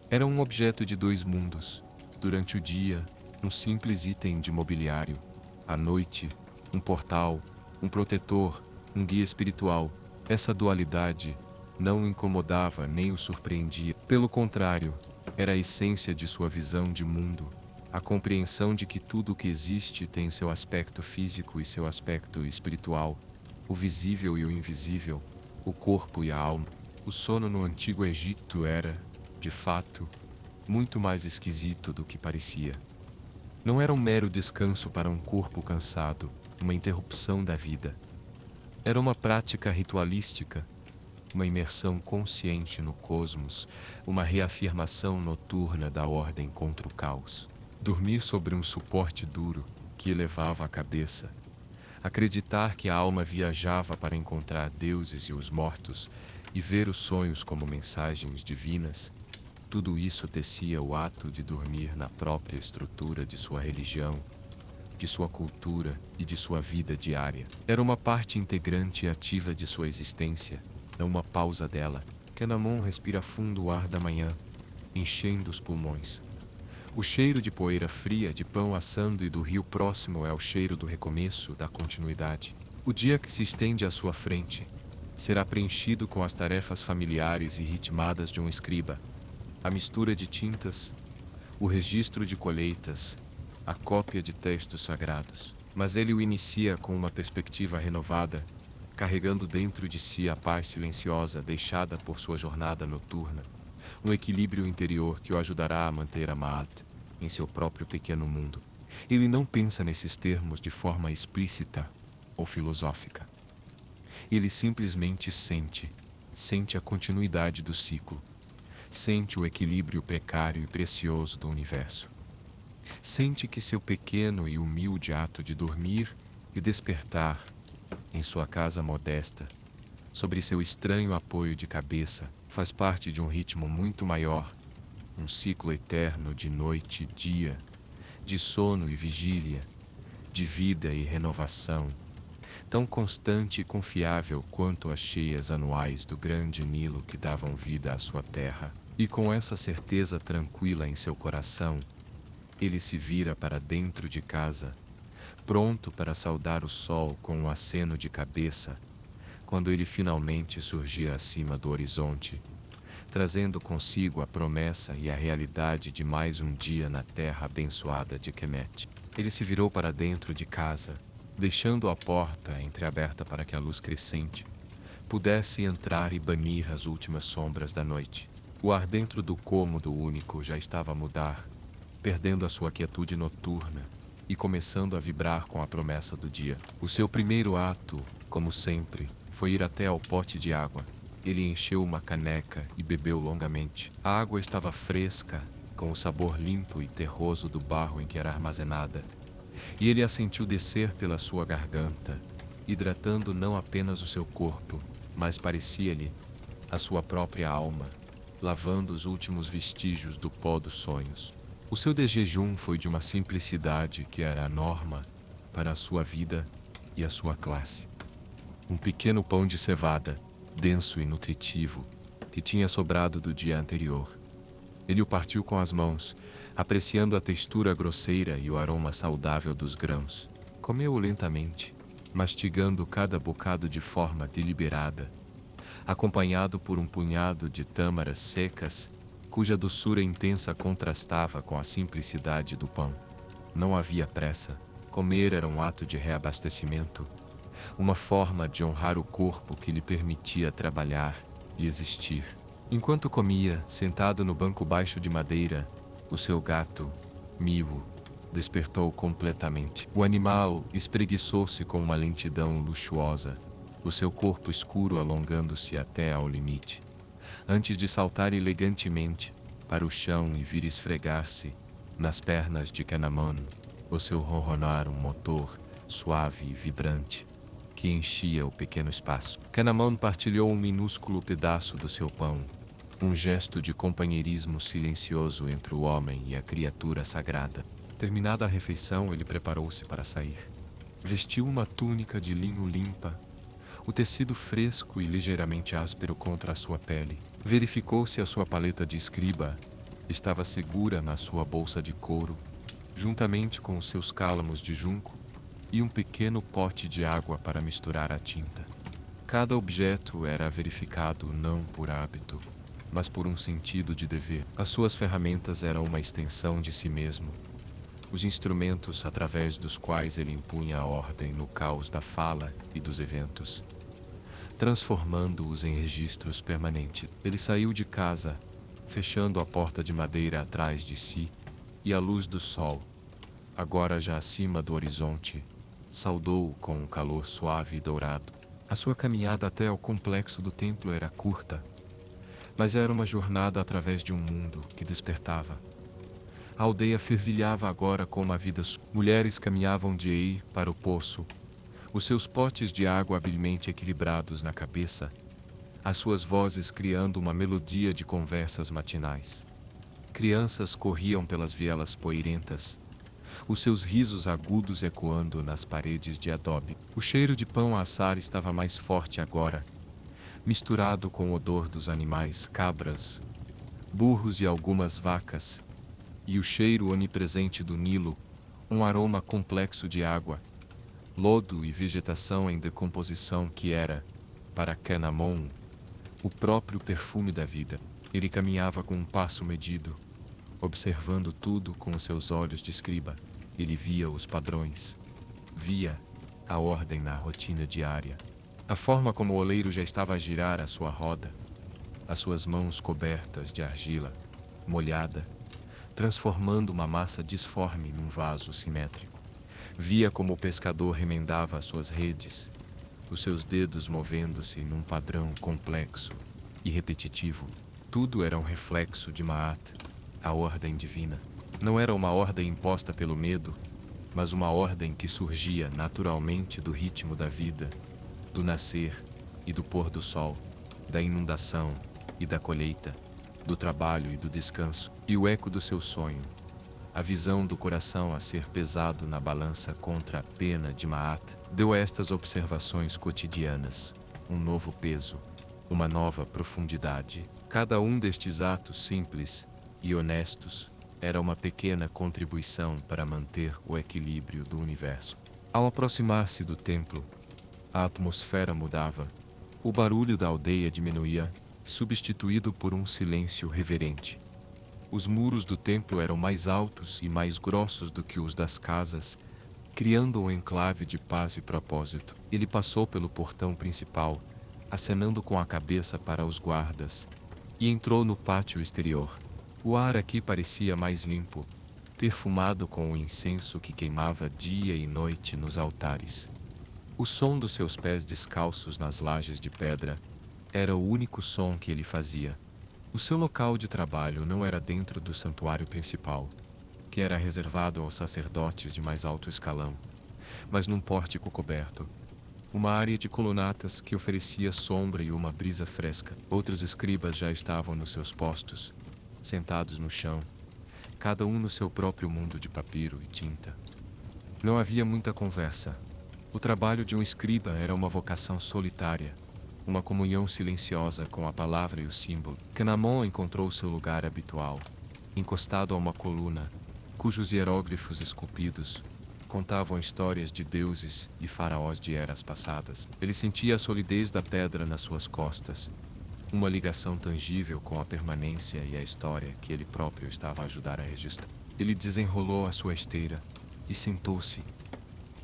Era um objeto de dois mundos. Durante o dia, um simples item de mobiliário. À noite, um portal, um protetor, um guia espiritual. Essa dualidade não o incomodava nem o surpreendia. Pelo contrário, era a essência de sua visão de mundo, a compreensão de que tudo o que existe tem seu aspecto físico e seu aspecto espiritual, o visível e o invisível, o corpo e a alma. O sono no Antigo Egito era, de fato, muito mais esquisito do que parecia. Não era um mero descanso para um corpo cansado, uma interrupção da vida. Era uma prática ritualística, uma imersão consciente no cosmos, uma reafirmação noturna da ordem contra o caos. Dormir sobre um suporte duro que elevava a cabeça, acreditar que a alma viajava para encontrar deuses e os mortos e ver os sonhos como mensagens divinas, tudo isso tecia o ato de dormir na própria estrutura de sua religião, de sua cultura e de sua vida diária. Era uma parte integrante e ativa de sua existência, não uma pausa dela. Kenamon respira fundo o ar da manhã, enchendo os pulmões. O cheiro de poeira fria, de pão assando e do rio próximo é o cheiro do recomeço, da continuidade. O dia que se estende à sua frente será preenchido com as tarefas familiares e ritmadas de um escriba, a mistura de tintas, o registro de colheitas, a cópia de textos sagrados. Mas ele o inicia com uma perspectiva renovada, carregando dentro de si a paz silenciosa deixada por sua jornada noturna, um equilíbrio interior que o ajudará a manter a Ma'at em seu próprio pequeno mundo. Ele não pensa nesses termos de forma explícita ou filosófica. Ele simplesmente sente a continuidade do ciclo, sente o equilíbrio precário e precioso do universo. Sente que seu pequeno e humilde ato de dormir e despertar em sua casa modesta, sobre seu estranho apoio de cabeça, faz parte de um ritmo muito maior, um ciclo eterno de noite e dia, de sono e vigília, de vida e renovação, tão constante e confiável quanto as cheias anuais do grande Nilo que davam vida à sua terra. E com essa certeza tranquila em seu coração, ele se vira para dentro de casa, pronto para saudar o sol com um aceno de cabeça, quando ele finalmente surgir acima do horizonte, trazendo consigo a promessa e a realidade de mais um dia na terra abençoada de Kemet. Ele se virou para dentro de casa, deixando a porta entreaberta para que a luz crescente pudesse entrar e banir as últimas sombras da noite. O ar dentro do cômodo único já estava a mudar, perdendo a sua quietude noturna e começando a vibrar com a promessa do dia. O seu primeiro ato, como sempre, foi ir até ao pote de água. Ele encheu uma caneca e bebeu longamente. A água estava fresca, com o sabor limpo e terroso do barro em que era armazenada, e ele a sentiu descer pela sua garganta, hidratando não apenas o seu corpo, mas parecia-lhe a sua própria alma, lavando os últimos vestígios do pó dos sonhos. O seu desjejum foi de uma simplicidade que era a norma para a sua vida e a sua classe. Um pequeno pão de cevada, denso e nutritivo, que tinha sobrado do dia anterior. Ele o partiu com as mãos, apreciando a textura grosseira e o aroma saudável dos grãos. Comeu-o lentamente, mastigando cada bocado de forma deliberada, acompanhado por um punhado de tâmaras secas, cuja doçura intensa contrastava com a simplicidade do pão. Não havia pressa. Comer era um ato de reabastecimento, uma forma de honrar o corpo que lhe permitia trabalhar e existir. Enquanto comia, sentado no banco baixo de madeira, o seu gato, Mio, despertou completamente. O animal espreguiçou-se com uma lentidão luxuosa, o seu corpo escuro alongando-se até ao limite, antes de saltar elegantemente para o chão e vir esfregar-se nas pernas de Kanamon, o seu ronronar um motor suave e vibrante que enchia o pequeno espaço. Kanamon partilhou um minúsculo pedaço do seu pão, um gesto de companheirismo silencioso entre o homem e a criatura sagrada. Terminada a refeição, ele preparou-se para sair. Vestiu uma túnica de linho limpa, o tecido fresco e ligeiramente áspero contra a sua pele. Verificou se a sua paleta de escriba estava segura na sua bolsa de couro, juntamente com os seus cálamos de junco e um pequeno pote de água para misturar a tinta. Cada objeto era verificado não por hábito, mas por um sentido de dever. As suas ferramentas eram uma extensão de si mesmo, os instrumentos através dos quais ele impunha a ordem no caos da fala e dos eventos, transformando-os em registros permanentes. Ele saiu de casa, fechando a porta de madeira atrás de si, e a luz do sol, agora já acima do horizonte, saudou-o com um calor suave e dourado. A sua caminhada até ao complexo do templo era curta, mas era uma jornada através de um mundo que despertava. A aldeia fervilhava agora com uma vida. Mulheres caminhavam de Ei para o poço, os seus potes de água habilmente equilibrados na cabeça, as suas vozes criando uma melodia de conversas matinais. Crianças corriam pelas vielas poeirentas, os seus risos agudos ecoando nas paredes de adobe. O cheiro de pão a assar estava mais forte agora, misturado com o odor dos animais, cabras, burros e algumas vacas, e o cheiro onipresente do Nilo, um aroma complexo de água, lodo e vegetação em decomposição que era, para Kanamon, o próprio perfume da vida. Ele caminhava com um passo medido, observando tudo com os seus olhos de escriba. Ele via os padrões, via a ordem na rotina diária, a forma como o oleiro já estava a girar a sua roda, as suas mãos cobertas de argila, molhada, transformando uma massa disforme num vaso simétrico. Via como o pescador remendava as suas redes, os seus dedos movendo-se num padrão complexo e repetitivo. Tudo era um reflexo de Ma'at, a ordem divina. Não era uma ordem imposta pelo medo, mas uma ordem que surgia naturalmente do ritmo da vida, do nascer e do pôr do sol, da inundação e da colheita, do trabalho e do descanso, e o eco do seu sonho, a visão do coração a ser pesado na balança contra a pena de Ma'at, deu a estas observações cotidianas um novo peso, uma nova profundidade. Cada um destes atos simples e honestos era uma pequena contribuição para manter o equilíbrio do universo. Ao aproximar-se do templo, a atmosfera mudava. O barulho da aldeia diminuía, substituído por um silêncio reverente. Os muros do templo eram mais altos e mais grossos do que os das casas, criando um enclave de paz e propósito. Ele passou pelo portão principal, acenando com a cabeça para os guardas, e entrou no pátio exterior. O ar aqui parecia mais limpo, perfumado com o incenso que queimava dia e noite nos altares. O som dos seus pés descalços nas lajes de pedra era o único som que ele fazia. O seu local de trabalho não era dentro do santuário principal, que era reservado aos sacerdotes de mais alto escalão, mas num pórtico coberto, uma área de colunatas que oferecia sombra e uma brisa fresca. Outros escribas já estavam nos seus postos, sentados no chão, cada um no seu próprio mundo de papiro e tinta. Não havia muita conversa. O trabalho de um escriba era uma vocação solitária, uma comunhão silenciosa com a palavra e o símbolo. Kanamon encontrou seu lugar habitual, encostado a uma coluna, cujos hieróglifos esculpidos Contavam histórias de deuses e faraós de eras passadas. Ele sentia a solidez da pedra nas suas costas, uma ligação tangível com a permanência e a história que ele próprio estava a ajudar a registrar. Ele desenrolou a sua esteira e sentou-se.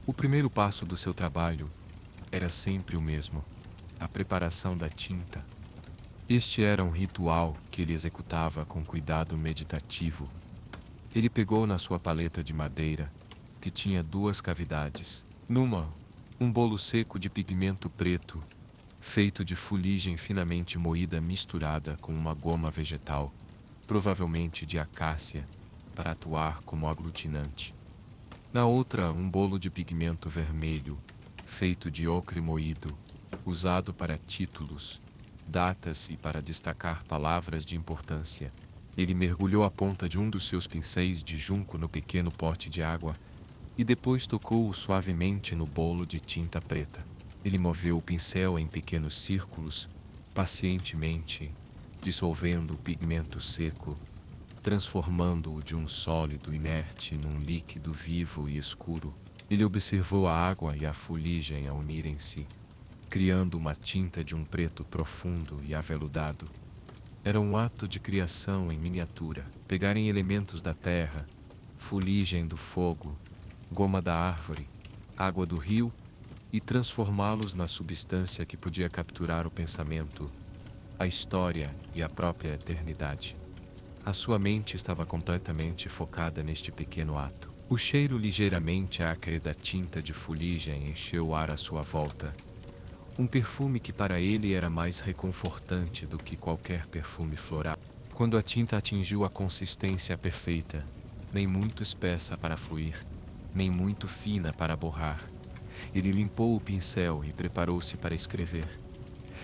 O primeiro passo do seu trabalho era sempre o mesmo: a preparação da tinta. Este era um ritual que ele executava com cuidado meditativo. Ele pegou na sua paleta de madeira, que tinha 2 cavidades. Numa, um bolo seco de pigmento preto, feito de fuligem finamente moída misturada com uma goma vegetal, provavelmente de acácia, para atuar como aglutinante. Na outra, um bolo de pigmento vermelho, feito de ocre moído, usado para títulos, datas e para destacar palavras de importância. Ele mergulhou a ponta de um dos seus pincéis de junco no pequeno pote de água e depois tocou-o suavemente no bolo de tinta preta. Ele moveu o pincel em pequenos círculos, pacientemente, dissolvendo o pigmento seco, transformando-o de um sólido inerte num líquido vivo e escuro. Ele observou a água e a fuligem a unirem-se, criando uma tinta de um preto profundo e aveludado. Era um ato de criação em miniatura. Pegarem elementos da terra, fuligem do fogo, goma da árvore, água do rio e transformá-los na substância que podia capturar o pensamento, a história e a própria eternidade. A sua mente estava completamente focada neste pequeno ato. O cheiro ligeiramente acre da tinta de fuligem encheu o ar à sua volta. Um perfume que para ele era mais reconfortante do que qualquer perfume floral. Quando a tinta atingiu a consistência perfeita, nem muito espessa para fluir, nem muito fina para borrar, ele limpou o pincel e preparou-se para escrever.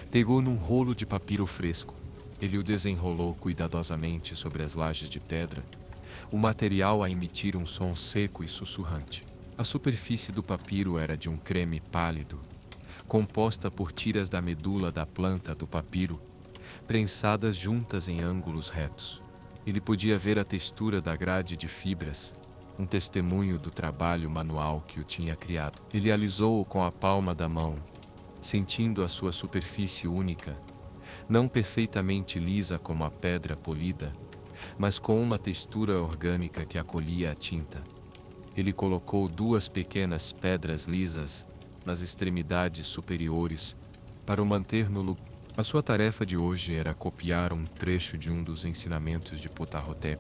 Pegou num rolo de papiro fresco. Ele o desenrolou cuidadosamente sobre as lajes de pedra, o material a emitir um som seco e sussurrante. A superfície do papiro era de um creme pálido, composta por tiras da medula da planta do papiro, prensadas juntas em ângulos retos. Ele podia ver a textura da grade de fibras, um testemunho do trabalho manual que o tinha criado. Ele alisou-o com a palma da mão, sentindo a sua superfície única, não perfeitamente lisa como a pedra polida, mas com uma textura orgânica que acolhia a tinta. Ele colocou 2 pequenas pedras lisas nas extremidades superiores para o manter no lugar. A sua tarefa de hoje era copiar um trecho de um dos ensinamentos de Ptah-hotep,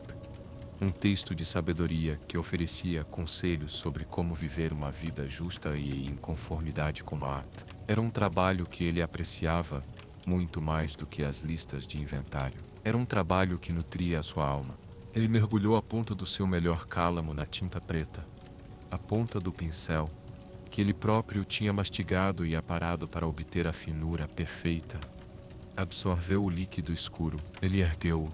um texto de sabedoria que oferecia conselhos sobre como viver uma vida justa e em conformidade com a ata. Era um trabalho que ele apreciava muito mais do que as listas de inventário. Era um trabalho que nutria a sua alma. Ele mergulhou a ponta do seu melhor cálamo na tinta preta, a ponta do pincel, que ele próprio tinha mastigado e aparado para obter a finura perfeita. Absorveu o líquido escuro. Ele ergueu-o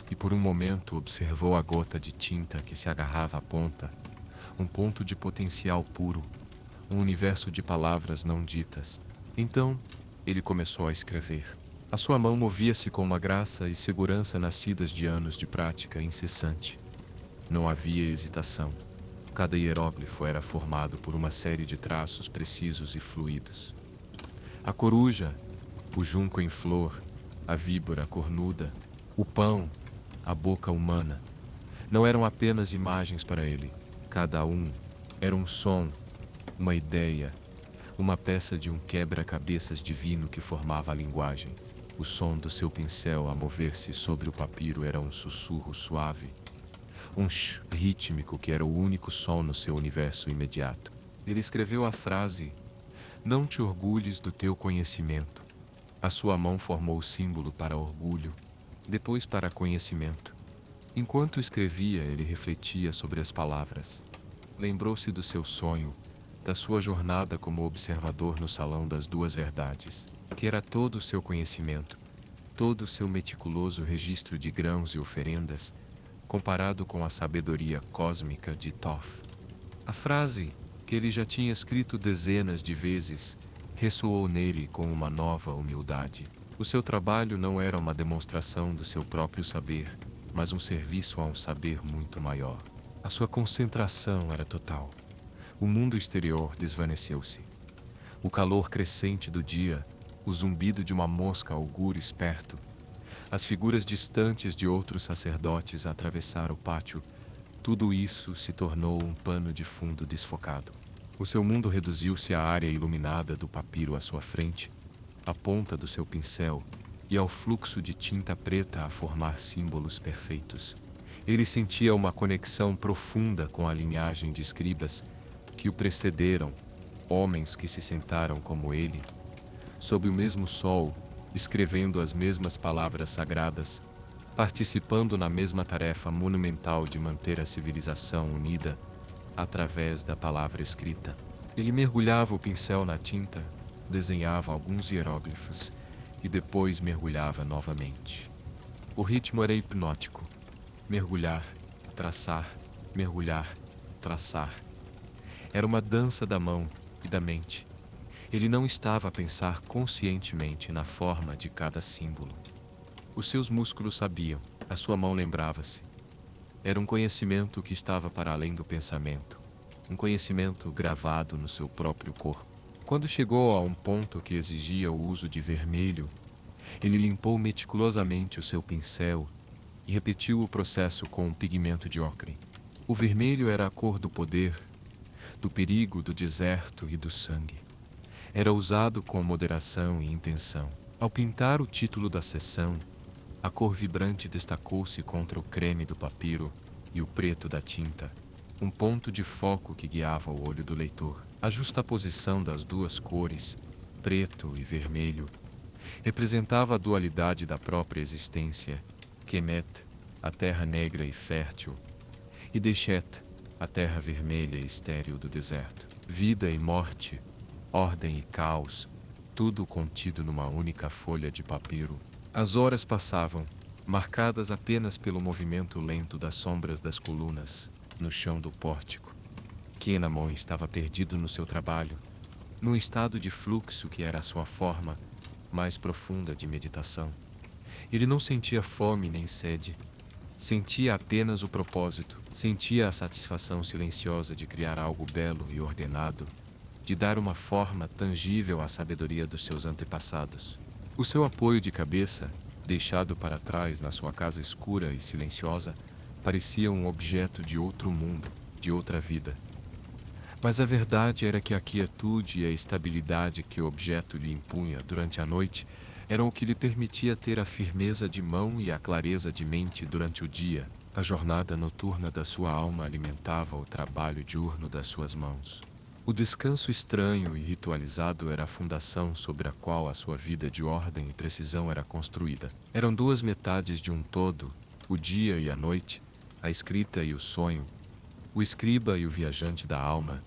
e por um momento observou a gota de tinta que se agarrava à ponta, um ponto de potencial puro, um universo de palavras não ditas. Então, ele começou a escrever. A sua mão movia-se com uma graça e segurança nascidas de anos de prática incessante. Não havia hesitação. Cada hieróglifo era formado por uma série de traços precisos e fluidos. A coruja, o junco em flor, a víbora cornuda, o pão, a boca humana, não eram apenas imagens para ele. Cada um era um som, uma ideia, uma peça de um quebra-cabeças divino que formava a linguagem. O som do seu pincel a mover-se sobre o papiro era um sussurro suave, um sh rítmico que era o único som no seu universo imediato. Ele escreveu a frase: "Não te orgulhes do teu conhecimento." A sua mão formou o símbolo para orgulho, depois para conhecimento. Enquanto escrevia, ele refletia sobre as palavras. Lembrou-se do seu sonho, da sua jornada como observador no Salão das Duas Verdades, que era todo o seu conhecimento, todo o seu meticuloso registro de grãos e oferendas, comparado com a sabedoria cósmica de Thoth. A frase, que ele já tinha escrito dezenas de vezes, ressoou nele com uma nova humildade. O seu trabalho não era uma demonstração do seu próprio saber, mas um serviço a um saber muito maior. A sua concentração era total. O mundo exterior desvaneceu-se. O calor crescente do dia, o zumbido de uma mosca augures perto, as figuras distantes de outros sacerdotes a atravessar o pátio, tudo isso se tornou um pano de fundo desfocado. O seu mundo reduziu-se à área iluminada do papiro à sua frente, à ponta do seu pincel e ao fluxo de tinta preta a formar símbolos perfeitos. Ele sentia uma conexão profunda com a linhagem de escribas que o precederam, homens que se sentaram como ele, sob o mesmo sol, escrevendo as mesmas palavras sagradas, participando na mesma tarefa monumental de manter a civilização unida através da palavra escrita. Ele mergulhava o pincel na tinta, desenhava alguns hieróglifos e depois mergulhava novamente. O ritmo era hipnótico. Mergulhar, traçar, mergulhar, traçar. Era uma dança da mão e da mente. Ele não estava a pensar conscientemente na forma de cada símbolo. Os seus músculos sabiam, a sua mão lembrava-se. Era um conhecimento que estava para além do pensamento, um conhecimento gravado no seu próprio corpo. Quando chegou a um ponto que exigia o uso de vermelho, ele limpou meticulosamente o seu pincel e repetiu o processo com um pigmento de ocre. O vermelho era a cor do poder, do perigo, do deserto e do sangue. Era usado com moderação e intenção. Ao pintar o título da seção, a cor vibrante destacou-se contra o creme do papiro e o preto da tinta, um ponto de foco que guiava o olho do leitor. A justaposição das duas cores, preto e vermelho, representava a dualidade da própria existência, Kemet, a terra negra e fértil, e Deshet, a terra vermelha e estéril do deserto. Vida e morte, ordem e caos, tudo contido numa única folha de papiro. As horas passavam, marcadas apenas pelo movimento lento das sombras das colunas no chão do pórtico. Kenamon estava perdido no seu trabalho, num estado de fluxo que era a sua forma mais profunda de meditação. Ele não sentia fome nem sede. Sentia apenas o propósito, sentia a satisfação silenciosa de criar algo belo e ordenado, de dar uma forma tangível à sabedoria dos seus antepassados. O seu apoio de cabeça, deixado para trás na sua casa escura e silenciosa, parecia um objeto de outro mundo, de outra vida. Mas a verdade era que a quietude e a estabilidade que o objeto lhe impunha durante a noite eram o que lhe permitia ter a firmeza de mão e a clareza de mente durante o dia. A jornada noturna da sua alma alimentava o trabalho diurno das suas mãos. O descanso estranho e ritualizado era a fundação sobre a qual a sua vida de ordem e precisão era construída. Eram duas metades de um todo, o dia e a noite, a escrita e o sonho, o escriba e o viajante da alma,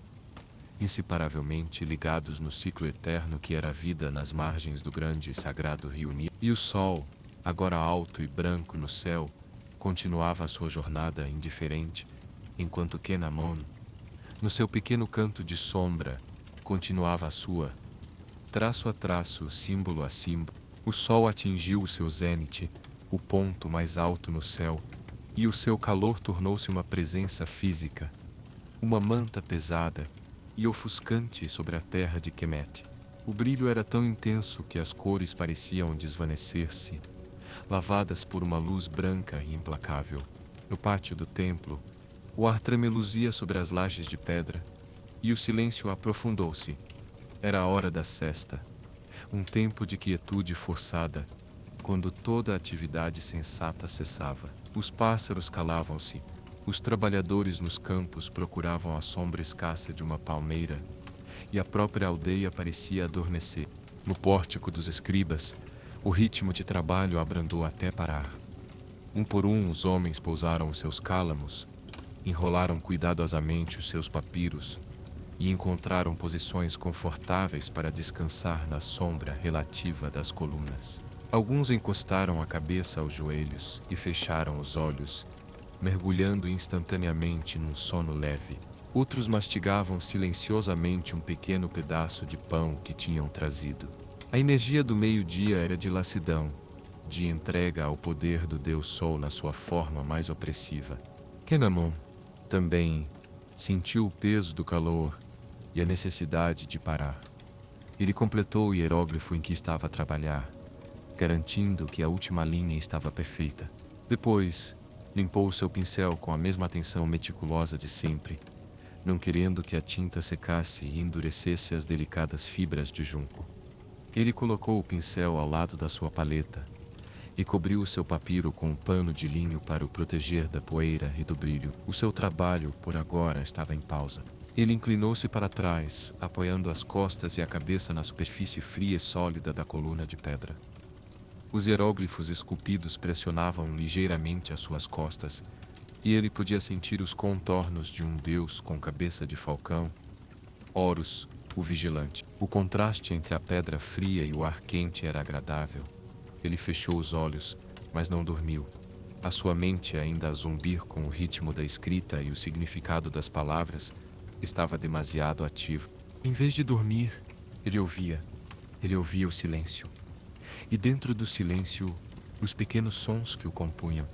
inseparavelmente ligados no ciclo eterno que era a vida nas margens do grande e sagrado rio Nilo. E o sol, agora alto e branco no céu, continuava a sua jornada indiferente, enquanto Kenamon, no seu pequeno canto de sombra, continuava a sua, traço a traço, símbolo a símbolo. O sol atingiu o seu zênite, o ponto mais alto no céu, e o seu calor tornou-se uma presença física, uma manta pesada e ofuscante sobre a terra de Kemet. O brilho era tão intenso que as cores pareciam desvanecer-se, lavadas por uma luz branca e implacável. No pátio do templo, o ar tremeluzia sobre as lajes de pedra, e o silêncio aprofundou-se. Era a hora da sesta, um tempo de quietude forçada, quando toda a atividade sensata cessava. Os pássaros calavam-se, os trabalhadores nos campos procuravam a sombra escassa de uma palmeira, e a própria aldeia parecia adormecer. No pórtico dos escribas, o ritmo de trabalho abrandou até parar. Um por um, os homens pousaram os seus cálamos, enrolaram cuidadosamente os seus papiros e encontraram posições confortáveis para descansar na sombra relativa das colunas. Alguns encostaram a cabeça aos joelhos e fecharam os olhos, mergulhando instantaneamente num sono leve. Outros mastigavam silenciosamente um pequeno pedaço de pão que tinham trazido. A energia do meio-dia era de lassidão, de entrega ao poder do Deus Sol na sua forma mais opressiva. Kenamon também sentiu o peso do calor e a necessidade de parar. Ele completou o hieróglifo em que estava a trabalhar, garantindo que a última linha estava perfeita. Depois, limpou o seu pincel com a mesma atenção meticulosa de sempre, não querendo que a tinta secasse e endurecesse as delicadas fibras de junco. Ele colocou o pincel ao lado da sua paleta e cobriu o seu papiro com um pano de linho para o proteger da poeira e do brilho. O seu trabalho, por agora, estava em pausa. Ele inclinou-se para trás, apoiando as costas e a cabeça na superfície fria e sólida da coluna de pedra. Os hieróglifos esculpidos pressionavam ligeiramente as suas costas, e ele podia sentir os contornos de um deus com cabeça de falcão, Horus, o vigilante. O contraste entre a pedra fria e o ar quente era agradável. Ele fechou os olhos, mas não dormiu. A sua mente, ainda a zumbir com o ritmo da escrita e o significado das palavras, estava demasiado ativo. Em vez de dormir, ele ouvia o silêncio. E dentro do silêncio, os pequenos sons que o compunham.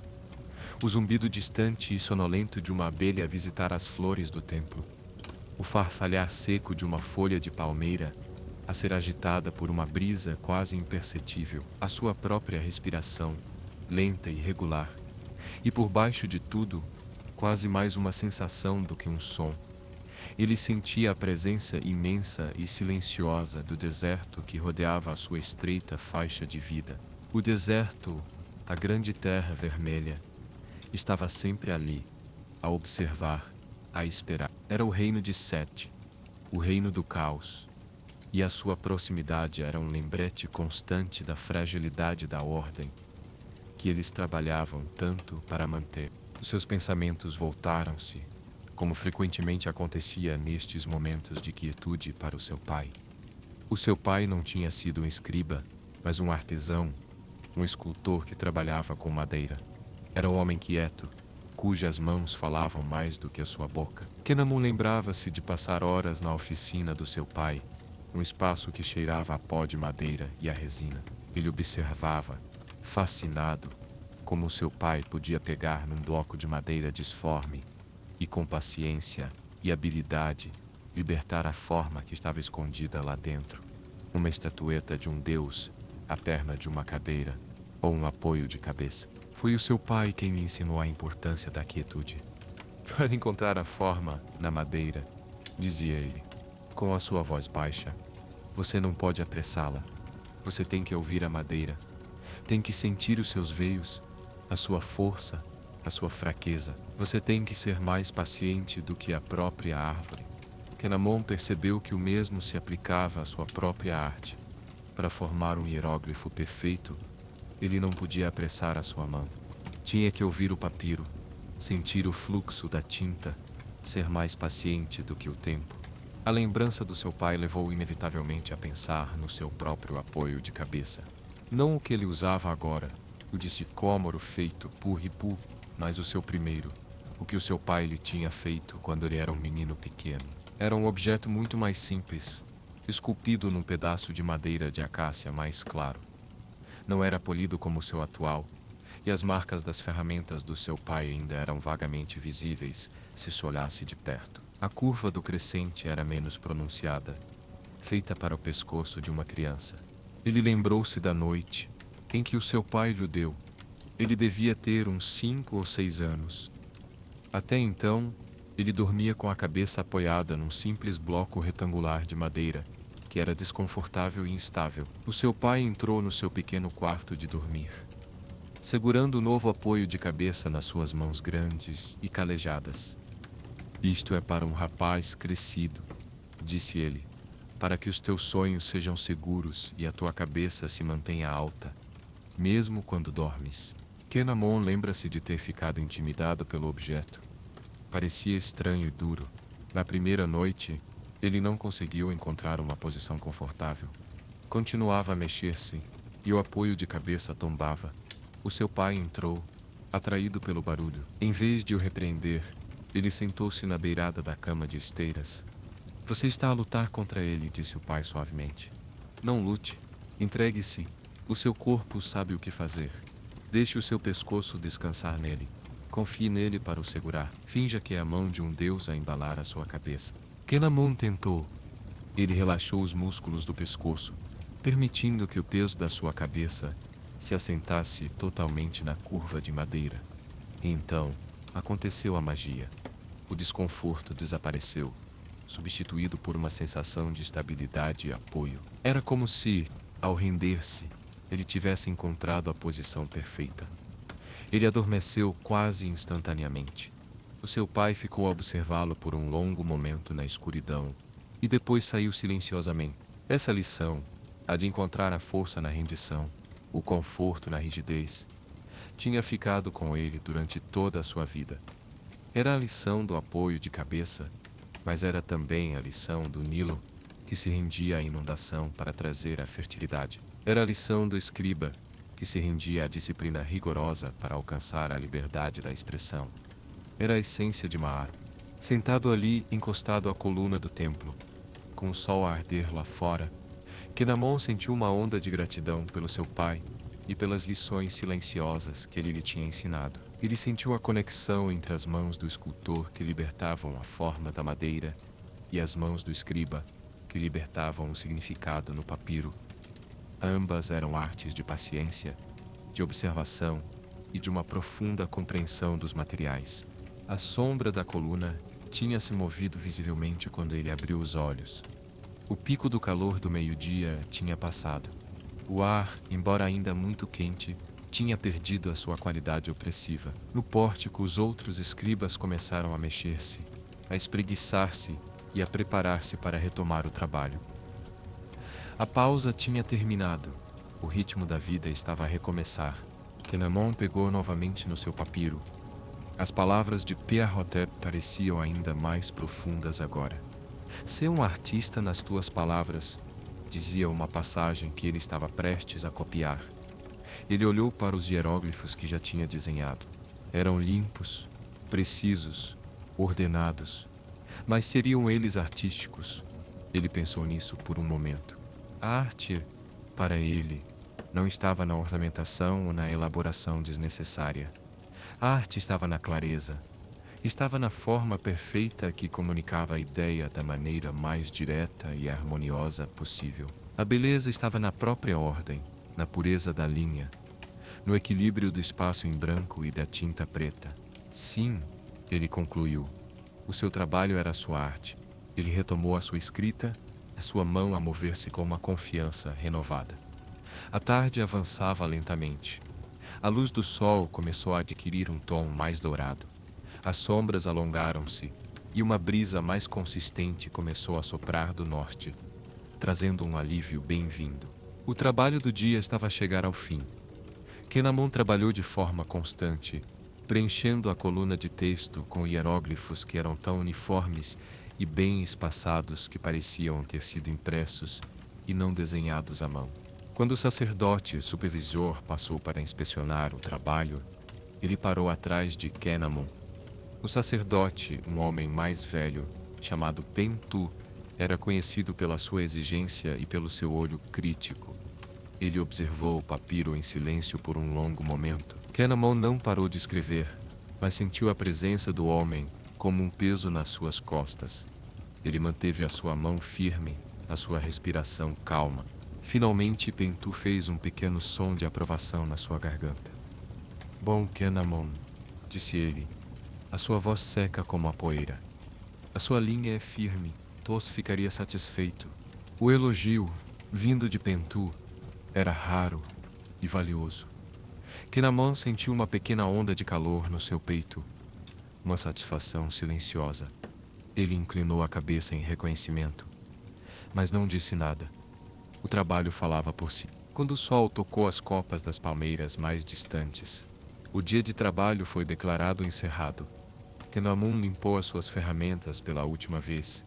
O zumbido distante e sonolento de uma abelha a visitar as flores do templo. O farfalhar seco de uma folha de palmeira a ser agitada por uma brisa quase imperceptível. A sua própria respiração, lenta e regular. E por baixo de tudo, quase mais uma sensação do que um som. Ele sentia a presença imensa e silenciosa do deserto que rodeava a sua estreita faixa de vida. O deserto, a grande terra vermelha, estava sempre ali, a observar, a esperar. Era o reino de Sete, o reino do caos, e a sua proximidade era um lembrete constante da fragilidade da ordem que eles trabalhavam tanto para manter. Os seus pensamentos voltaram-se, como frequentemente acontecia nestes momentos de quietude, para o seu pai. O seu pai não tinha sido um escriba, mas um artesão, um escultor que trabalhava com madeira. Era um homem quieto, cujas mãos falavam mais do que a sua boca. Kenamun lembrava-se de passar horas na oficina do seu pai, um espaço que cheirava a pó de madeira e a resina. Ele observava, fascinado, como o seu pai podia pegar num bloco de madeira disforme e, com paciência e habilidade, libertar a forma que estava escondida lá dentro. Uma estatueta de um deus, a perna de uma cadeira, ou um apoio de cabeça. Foi o seu pai quem lhe ensinou a importância da quietude. Para encontrar a forma na madeira, dizia ele, com a sua voz baixa, você não pode apressá-la. Você tem que ouvir a madeira. Tem que sentir os seus veios, a sua força, a sua fraqueza. Você tem que ser mais paciente do que a própria árvore. Kenamun percebeu que o mesmo se aplicava à sua própria arte. Para formar um hieróglifo perfeito, ele não podia apressar a sua mão. Tinha que ouvir o papiro, sentir o fluxo da tinta, ser mais paciente do que o tempo. A lembrança do seu pai levou inevitavelmente a pensar no seu próprio apoio de cabeça. Não o que ele usava agora, o de sicômoro feito por ripu, mas o seu primeiro, o que o seu pai lhe tinha feito quando ele era um menino pequeno. Era um objeto muito mais simples, esculpido num pedaço de madeira de acácia mais claro. Não era polido como o seu atual, e as marcas das ferramentas do seu pai ainda eram vagamente visíveis se se olhasse de perto. A curva do crescente era menos pronunciada, feita para o pescoço de uma criança. Ele lembrou-se da noite em que o seu pai lhe deu. Ele devia ter uns 5 ou 6 anos. Até então, ele dormia com a cabeça apoiada num simples bloco retangular de madeira, que era desconfortável e instável. O seu pai entrou no seu pequeno quarto de dormir, segurando o novo apoio de cabeça nas suas mãos grandes e calejadas. Isto é para um rapaz crescido, disse ele, para que os teus sonhos sejam seguros e a tua cabeça se mantenha alta, mesmo quando dormes. Kenamun lembra-se de ter ficado intimidado pelo objeto. Parecia estranho e duro. Na primeira noite, ele não conseguiu encontrar uma posição confortável. Continuava a mexer-se, e o apoio de cabeça tombava. O seu pai entrou, atraído pelo barulho. Em vez de o repreender, ele sentou-se na beirada da cama de esteiras. Você está a lutar contra ele, disse o pai suavemente. Não lute. Entregue-se. O seu corpo sabe o que fazer. Deixe o seu pescoço descansar nele. Confie nele para o segurar. Finja que é a mão de um deus a embalar a sua cabeça. Kenamon tentou. Ele relaxou os músculos do pescoço, permitindo que o peso da sua cabeça se assentasse totalmente na curva de madeira. E então, aconteceu a magia. O desconforto desapareceu, substituído por uma sensação de estabilidade e apoio. Era como se, ao render-se, ele tivesse encontrado a posição perfeita. Ele adormeceu quase instantaneamente. O seu pai ficou a observá-lo por um longo momento na escuridão e depois saiu silenciosamente. Essa lição, a de encontrar a força na rendição, o conforto na rigidez, tinha ficado com ele durante toda a sua vida. Era a lição do apoio de cabeça, mas era também a lição do Nilo, que se rendia à inundação para trazer a fertilidade. Era a lição do escriba, que se rendia à disciplina rigorosa para alcançar a liberdade da expressão. Era a essência de Maar, sentado ali encostado à coluna do templo, com o sol a arder lá fora. Kenamon sentiu uma onda de gratidão pelo seu pai e pelas lições silenciosas que ele lhe tinha ensinado. Ele sentiu a conexão entre as mãos do escultor que libertavam a forma da madeira e as mãos do escriba que libertavam o significado no papiro. Ambas eram artes de paciência, de observação e de uma profunda compreensão dos materiais. A sombra da coluna tinha se movido visivelmente quando ele abriu os olhos. O pico do calor do meio-dia tinha passado. O ar, embora ainda muito quente, tinha perdido a sua qualidade opressiva. No pórtico, os outros escribas começaram a mexer-se, a espreguiçar-se e a preparar-se para retomar o trabalho. A pausa tinha terminado. O ritmo da vida estava a recomeçar. Kenamon pegou novamente no seu papiro. As palavras de Ptahhotep pareciam ainda mais profundas agora. "Sê um artista nas tuas palavras", dizia uma passagem que ele estava prestes a copiar. Ele olhou para os hieróglifos que já tinha desenhado. Eram limpos, precisos, ordenados. Mas seriam eles artísticos? Ele pensou nisso por um momento. A arte, para ele, não estava na ornamentação ou na elaboração desnecessária. A arte estava na clareza. Estava na forma perfeita que comunicava a ideia da maneira mais direta e harmoniosa possível. A beleza estava na própria ordem, na pureza da linha, no equilíbrio do espaço em branco e da tinta preta. Sim, ele concluiu. O seu trabalho era a sua arte. Ele retomou a sua escrita, a sua mão a mover-se com uma confiança renovada. A tarde avançava lentamente. A luz do sol começou a adquirir um tom mais dourado. As sombras alongaram-se e uma brisa mais consistente começou a soprar do norte, trazendo um alívio bem-vindo. O trabalho do dia estava a chegar ao fim. Kenamon trabalhou de forma constante, preenchendo a coluna de texto com hieróglifos que eram tão uniformes e bem espaçados que pareciam ter sido impressos e não desenhados à mão. Quando o sacerdote supervisor passou para inspecionar o trabalho, ele parou atrás de Kenamon. O sacerdote, um homem mais velho, chamado Pentu, era conhecido pela sua exigência e pelo seu olho crítico. Ele observou o papiro em silêncio por um longo momento. Kenamon não parou de escrever, mas sentiu a presença do homem como um peso nas suas costas. Ele manteve a sua mão firme, a sua respiração calma. Finalmente, Pentu fez um pequeno som de aprovação na sua garganta. "Bom, Kenamon", disse ele, a sua voz seca como a poeira. "A sua linha é firme, Tos ficaria satisfeito." O elogio, vindo de Pentu, era raro e valioso. Kenamon sentiu uma pequena onda de calor no seu peito, uma satisfação silenciosa. Ele inclinou a cabeça em reconhecimento, mas não disse nada. O trabalho falava por si. Quando o sol tocou as copas das palmeiras mais distantes, o dia de trabalho foi declarado encerrado. Kenamon limpou as suas ferramentas pela última vez,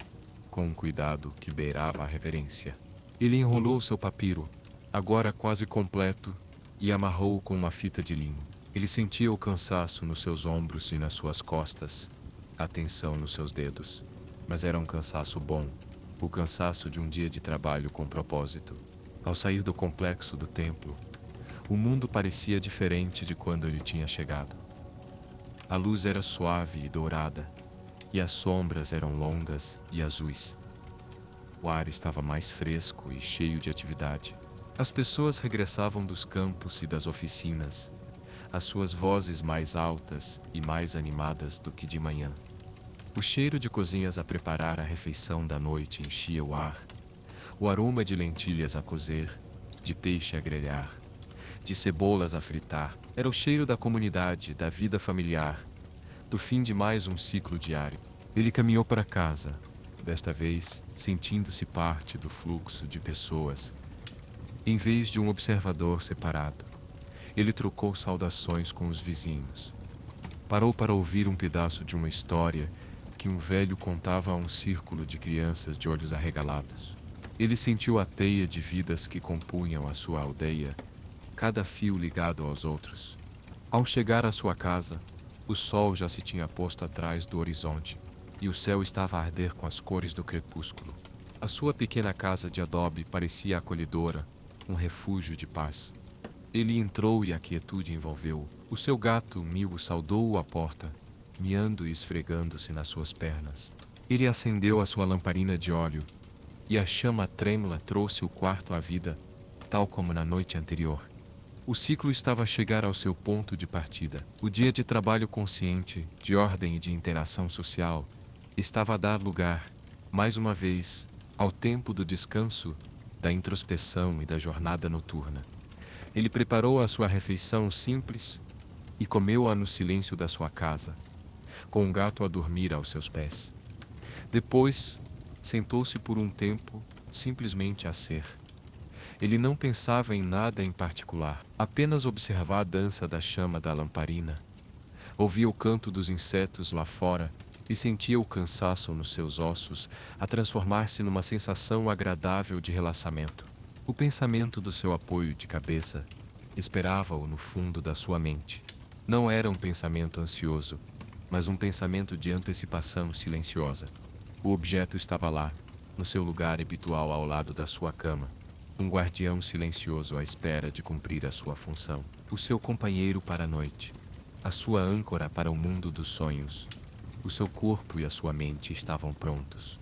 com um cuidado que beirava a reverência. Ele enrolou seu papiro, agora quase completo, e amarrou-o com uma fita de linho. Ele sentia o cansaço nos seus ombros e nas suas costas, a tensão nos seus dedos, mas era um cansaço bom. O cansaço de um dia de trabalho com propósito. Ao sair do complexo do templo, o mundo parecia diferente de quando ele tinha chegado. A luz era suave e dourada, e as sombras eram longas e azuis. O ar estava mais fresco e cheio de atividade. As pessoas regressavam dos campos e das oficinas, as suas vozes mais altas e mais animadas do que de manhã. O cheiro de cozinhas a preparar a refeição da noite enchia o ar. O aroma de lentilhas a cozer, de peixe a grelhar, de cebolas a fritar, era o cheiro da comunidade, da vida familiar, do fim de mais um ciclo diário. Ele caminhou para casa, desta vez sentindo-se parte do fluxo de pessoas, em vez de um observador separado. Ele trocou saudações com os vizinhos. Parou para ouvir um pedaço de uma história que um velho contava a um círculo de crianças de olhos arregalados. Ele sentiu a teia de vidas que compunham a sua aldeia, cada fio ligado aos outros. Ao chegar à sua casa, o sol já se tinha posto atrás do horizonte, e o céu estava a arder com as cores do crepúsculo. A sua pequena casa de adobe parecia acolhedora, um refúgio de paz. Ele entrou e a quietude envolveu-o. O seu gato, Mil, saudou-o à porta, miando e esfregando-se nas suas pernas. Ele acendeu a sua lamparina de óleo, e a chama trêmula trouxe o quarto à vida, tal como na noite anterior. O ciclo estava a chegar ao seu ponto de partida. O dia de trabalho consciente, de ordem e de interação social, estava a dar lugar, mais uma vez, ao tempo do descanso, da introspeção e da jornada noturna. Ele preparou a sua refeição simples e comeu-a no silêncio da sua casa, com o gato a dormir aos seus pés. Depois, sentou-se por um tempo, simplesmente a ser. Ele não pensava em nada em particular, apenas observar a dança da chama da lamparina. Ouvia o canto dos insetos lá fora e sentia o cansaço nos seus ossos a transformar-se numa sensação agradável de relaxamento. O pensamento do seu apoio de cabeça esperava-o no fundo da sua mente. Não era um pensamento ansioso, mas um pensamento de antecipação silenciosa. O objeto estava lá, no seu lugar habitual ao lado da sua cama. Um guardião silencioso à espera de cumprir a sua função. O seu companheiro para a noite. A sua âncora para o mundo dos sonhos. O seu corpo e a sua mente estavam prontos.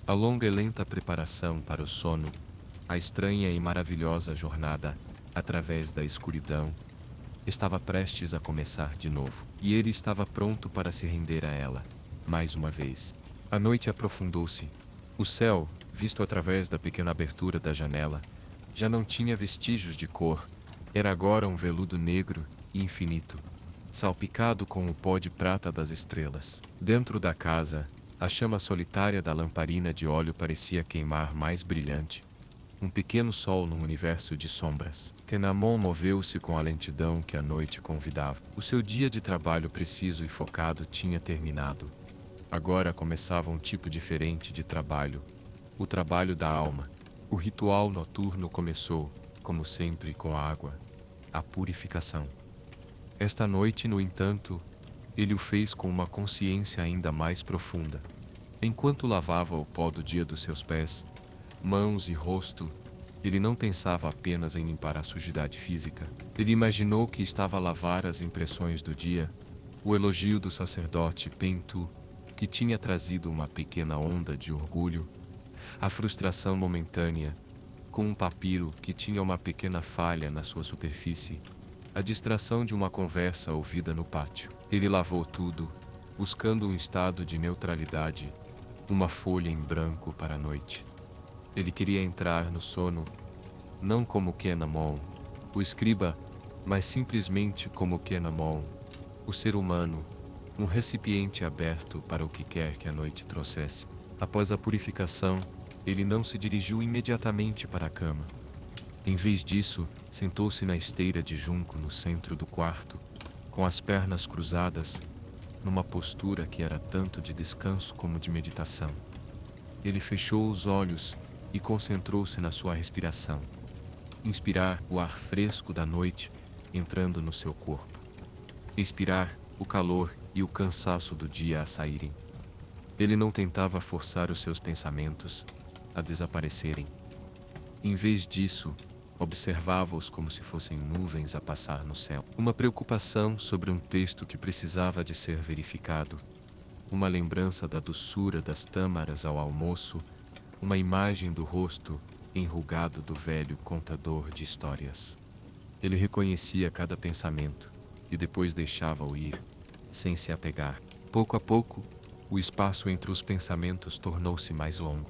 A longa e lenta preparação para o sono, a estranha e maravilhosa jornada através da escuridão, estava prestes a começar de novo. E ele estava pronto para se render a ela, mais uma vez. A noite aprofundou-se. O céu, visto através da pequena abertura da janela, já não tinha vestígios de cor. Era agora um veludo negro e infinito, salpicado com o pó de prata das estrelas. Dentro da casa, a chama solitária da lamparina de óleo parecia queimar mais brilhante. Um pequeno sol num universo de sombras. Kenamon moveu-se com a lentidão que a noite convidava. O seu dia de trabalho preciso e focado tinha terminado. Agora começava um tipo diferente de trabalho, o trabalho da alma. O ritual noturno começou, como sempre, com a água, a purificação. Esta noite, no entanto, ele o fez com uma consciência ainda mais profunda. Enquanto lavava o pó do dia dos seus pés, mãos e rosto, ele não pensava apenas em limpar a sujidade física. Ele imaginou que estava a lavar as impressões do dia, o elogio do sacerdote Pentu, que tinha trazido uma pequena onda de orgulho, a frustração momentânea, com um papiro que tinha uma pequena falha na sua superfície, a distração de uma conversa ouvida no pátio. Ele lavou tudo, buscando um estado de neutralidade, uma folha em branco para a noite. Ele queria entrar no sono, não como Kenamon, o escriba, mas simplesmente como Kenamon, o ser humano, um recipiente aberto para o que quer que a noite trouxesse. Após a purificação, ele não se dirigiu imediatamente para a cama. Em vez disso, sentou-se na esteira de junco no centro do quarto, com as pernas cruzadas, numa postura que era tanto de descanso como de meditação. Ele fechou os olhos e concentrou-se na sua respiração. Inspirar o ar fresco da noite entrando no seu corpo. Expirar o calor e o cansaço do dia a saírem. Ele não tentava forçar os seus pensamentos a desaparecerem. Em vez disso, observava-os como se fossem nuvens a passar no céu. Uma preocupação sobre um texto que precisava de ser verificado. uma lembrança da doçura das tâmaras ao almoço, uma imagem do rosto enrugado do velho contador de histórias. Ele reconhecia cada pensamento e depois deixava-o ir, sem se apegar. Pouco a pouco, o espaço entre os pensamentos tornou-se mais longo.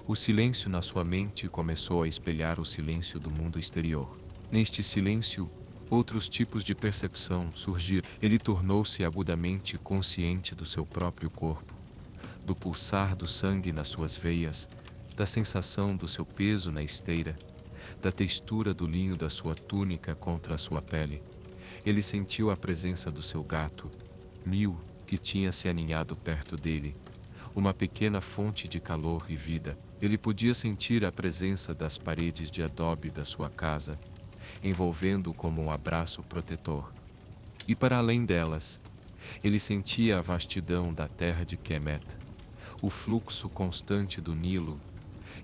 O silêncio na sua mente começou a espelhar o silêncio do mundo exterior. Neste silêncio, outros tipos de percepção surgiram. Ele tornou-se agudamente consciente do seu próprio corpo, do pulsar do sangue nas suas veias, da sensação do seu peso na esteira, da textura do linho da sua túnica contra a sua pele. Ele sentiu a presença do seu gato, Miu, que tinha se aninhado perto dele, uma pequena fonte de calor e vida. Ele podia sentir a presença das paredes de adobe da sua casa, envolvendo-o como um abraço protetor. E para além delas, ele sentia a vastidão da terra de Kemet, o fluxo constante do Nilo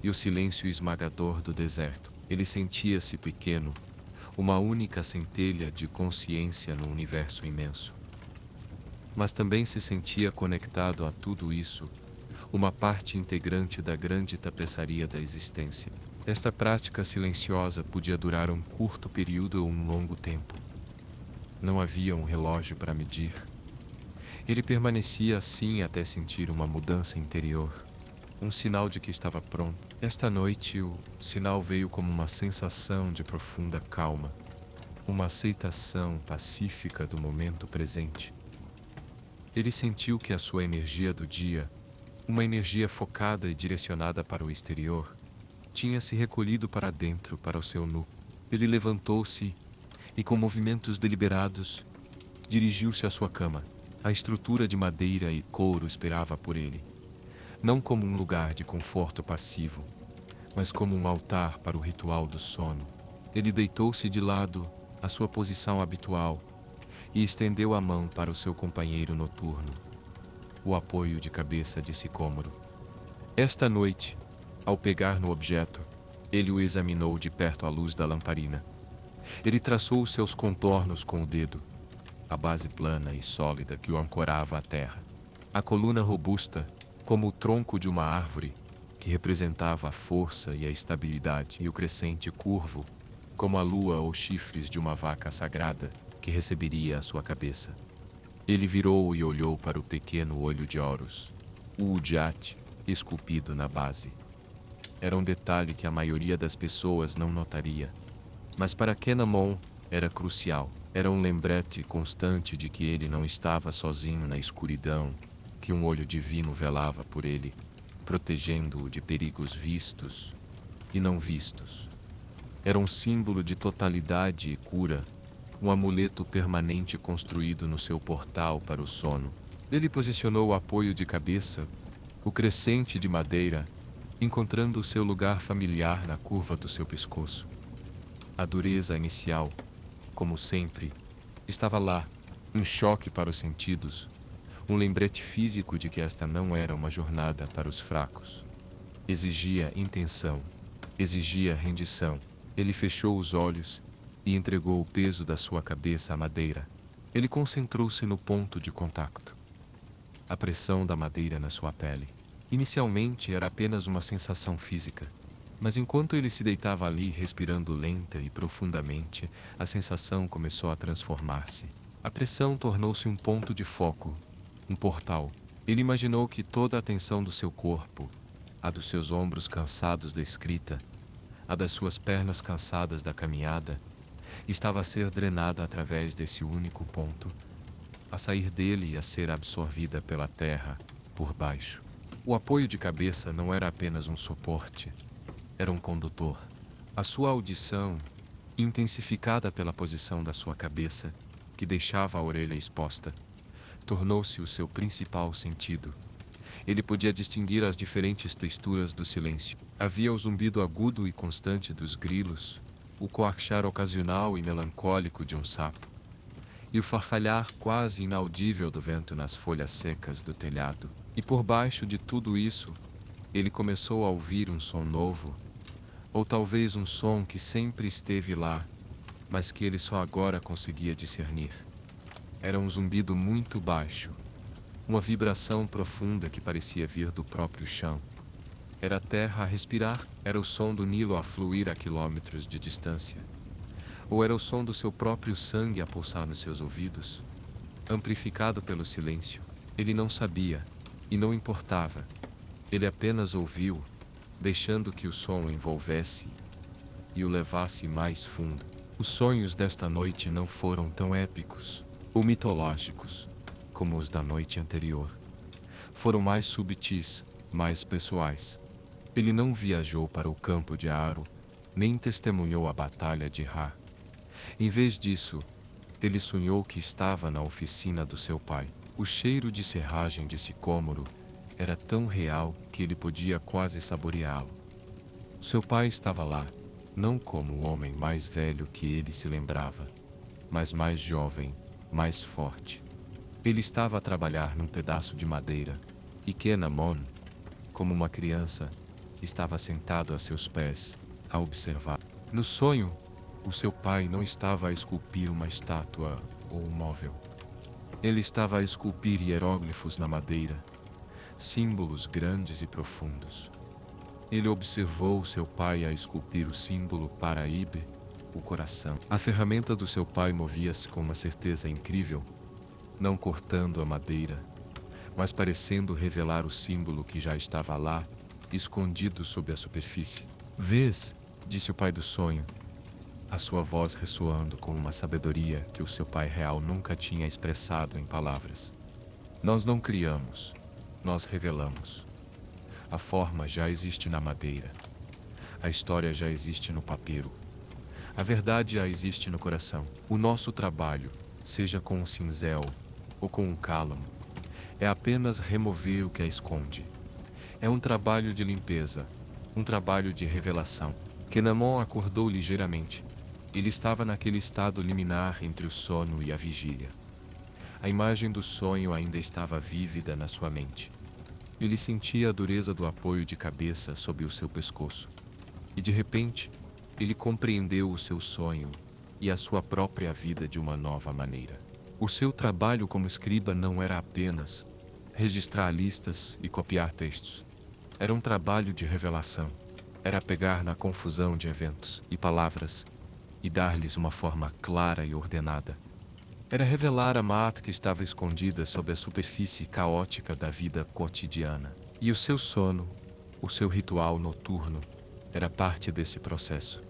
e o silêncio esmagador do deserto. Ele sentia-se pequeno, uma única centelha de consciência no universo imenso. Mas também se sentia conectado a tudo isso, uma parte integrante da grande tapeçaria da existência. Esta prática silenciosa podia durar um curto período ou um longo tempo. Não havia um relógio para medir. Ele permanecia assim até sentir uma mudança interior, um sinal de que estava pronto. Esta noite, o sinal veio como uma sensação de profunda calma, uma aceitação pacífica do momento presente. Ele sentiu que a sua energia do dia, uma energia focada e direcionada para o exterior, tinha se recolhido para dentro, para o seu núcleo. Ele levantou-se e, com movimentos deliberados, dirigiu-se à sua cama. A estrutura de madeira e couro esperava por ele, não como um lugar de conforto passivo, mas como um altar para o ritual do sono. Ele deitou-se de lado à sua posição habitual e estendeu a mão para o seu companheiro noturno, o apoio de cabeça de sicômoro. Esta noite, ao pegar no objeto, ele o examinou de perto à luz da lamparina. Ele traçou os seus contornos com o dedo, a base plana e sólida que o ancorava à terra, a coluna robusta, como o tronco de uma árvore, que representava a força e a estabilidade, e o crescente curvo, como a lua ou chifres de uma vaca sagrada, que receberia a sua cabeça. Ele virou e olhou para o pequeno olho de Horus, o Udjat, esculpido na base. Era um detalhe que a maioria das pessoas não notaria, mas para Kenamon era crucial. Era um lembrete constante de que ele não estava sozinho na escuridão, que um olho divino velava por ele, protegendo-o de perigos vistos e não vistos. Era um símbolo de totalidade e cura, um amuleto permanente construído no seu portal para o sono. Ele posicionou o apoio de cabeça, o crescente de madeira, encontrando o seu lugar familiar na curva do seu pescoço. A dureza inicial, como sempre, estava lá, um choque para os sentidos, um lembrete físico de que esta não era uma jornada para os fracos. Exigia intenção, exigia rendição. Ele fechou os olhos e entregou o peso da sua cabeça à madeira. Ele concentrou-se no ponto de contato, a pressão da madeira na sua pele. Inicialmente era apenas uma sensação física, mas enquanto ele se deitava ali respirando lenta e profundamente, a sensação começou a transformar-se. A pressão tornou-se um ponto de foco, um portal. Ele imaginou que toda a tensão do seu corpo, a dos seus ombros cansados da escrita, a das suas pernas cansadas da caminhada, estava a ser drenada através desse único ponto, a sair dele e a ser absorvida pela terra, por baixo. O apoio de cabeça não era apenas um suporte, era um condutor. A sua audição, intensificada pela posição da sua cabeça, que deixava a orelha exposta, tornou-se o seu principal sentido. Ele podia distinguir as diferentes texturas do silêncio. Havia o zumbido agudo e constante dos grilos, o coachar ocasional e melancólico de um sapo, e o farfalhar quase inaudível do vento nas folhas secas do telhado. E por baixo de tudo isso, ele começou a ouvir um som novo, ou talvez um som que sempre esteve lá, mas que ele só agora conseguia discernir. Era um zumbido muito baixo, Uma vibração profunda que parecia vir do próprio chão. Era a terra a respirar, era o som do Nilo a fluir a quilômetros de distância. Ou era o som do seu próprio sangue a pulsar nos seus ouvidos, amplificado pelo silêncio. Ele não sabia, e não importava. Ele apenas ouviu, deixando que o som envolvesse e o levasse mais fundo. Os sonhos desta noite não foram tão épicos ou mitológicos como os da noite anterior. Foram mais subtis, mais pessoais. Ele não viajou para o campo de Aro, nem testemunhou a batalha de Ra. Em vez disso, ele sonhou que estava na oficina do seu pai. O cheiro de serragem de sicômoro era tão real que ele podia quase saboreá-lo. Seu pai estava lá, não como o homem mais velho que ele se lembrava, mas mais jovem, mais forte. Ele estava a trabalhar num pedaço de madeira, e Kenamon, como uma criança, estava sentado a seus pés, a observar. No sonho, o seu pai não estava a esculpir uma estátua ou um móvel. Ele estava a esculpir hieróglifos na madeira, símbolos grandes e profundos. Ele observou seu pai a esculpir o símbolo para Ibe, o coração. A ferramenta do seu pai movia-se com uma certeza incrível, não cortando a madeira, mas parecendo revelar o símbolo que já estava lá, escondido sob a superfície. "Vês", disse o pai do sonho, a sua voz ressoando com uma sabedoria que o seu pai real nunca tinha expressado em palavras. "Nós não criamos, nós revelamos. A forma já existe na madeira. A história já existe no papiro. A verdade já existe no coração. O nosso trabalho, seja com um cinzel ou com um cálamo, é apenas remover o que a esconde. É um trabalho de limpeza, um trabalho de revelação." Kenamon acordou ligeiramente. Ele estava naquele estado liminar entre o sono e a vigília. A imagem do sonho ainda estava vívida na sua mente. Ele sentia a dureza do apoio de cabeça sob o seu pescoço. E de repente, ele compreendeu o seu sonho e a sua própria vida de uma nova maneira. O seu trabalho como escriba não era apenas registrar listas e copiar textos. Era um trabalho de revelação. Era pegar na confusão de eventos e palavras e dar-lhes uma forma clara e ordenada. Era revelar a mata que estava escondida sob a superfície caótica da vida cotidiana. E o seu sono, o seu ritual noturno, era parte desse processo.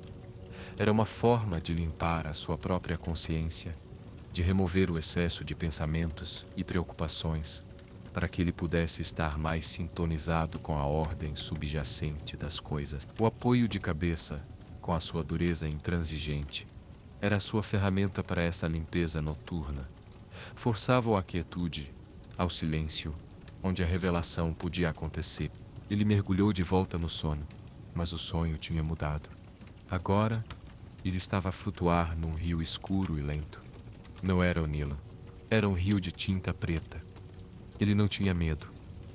Era uma forma de limpar a sua própria consciência, de remover o excesso de pensamentos e preocupações, para que ele pudesse estar mais sintonizado com a ordem subjacente das coisas. O apoio de cabeça, com a sua dureza intransigente, era a sua ferramenta para essa limpeza noturna. Forçava-o à quietude, ao silêncio, onde a revelação podia acontecer. Ele mergulhou de volta no sono, mas o sonho tinha mudado. Agora, ele estava a flutuar num rio escuro e lento. Não era o Nilo. Era um rio de tinta preta. Ele não tinha medo.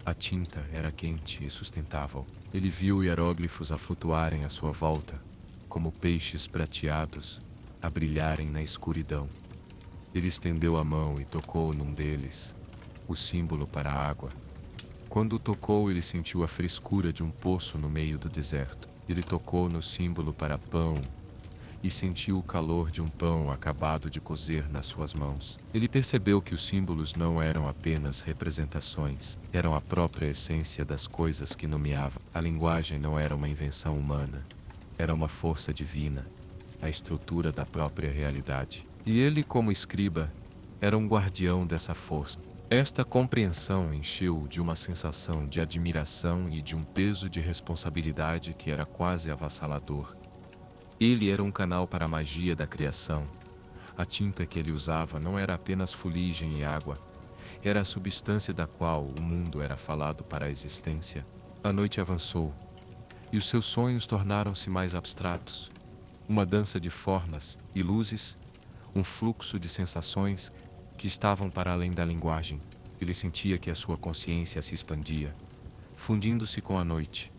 A tinta era quente e sustentável. Ele viu hieróglifos a flutuarem à sua volta, como peixes prateados, a brilharem na escuridão. Ele estendeu a mão e tocou num deles, o símbolo para a água. Quando o tocou, ele sentiu a frescura de um poço no meio do deserto. Ele tocou no símbolo para pão e sentiu o calor de um pão acabado de cozer nas suas mãos. Ele percebeu que os símbolos não eram apenas representações, eram a própria essência das coisas que nomeava. A linguagem não era uma invenção humana, era uma força divina, a estrutura da própria realidade. E ele, como escriba, era um guardião dessa força. Esta compreensão encheu-o de uma sensação de admiração e de um peso de responsabilidade que era quase avassalador. Ele era um canal para a magia da criação. A tinta que ele usava não era apenas fuligem e água, era a substância da qual o mundo era falado para a existência. A noite avançou, e os seus sonhos tornaram-se mais abstratos. Uma dança de formas e luzes, um fluxo de sensações que estavam para além da linguagem. Ele sentia que a sua consciência se expandia, fundindo-se com a noite,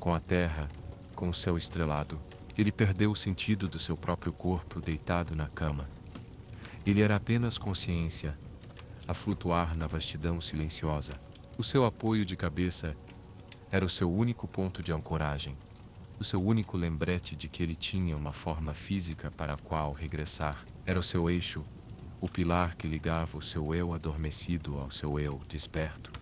com a terra, com o céu estrelado. Ele perdeu o sentido do seu próprio corpo deitado na cama. Ele era apenas consciência, a flutuar na vastidão silenciosa. O seu apoio de cabeça era o seu único ponto de ancoragem, o seu único lembrete de que ele tinha uma forma física para a qual regressar. Era o seu eixo, o pilar que ligava o seu eu adormecido ao seu eu desperto,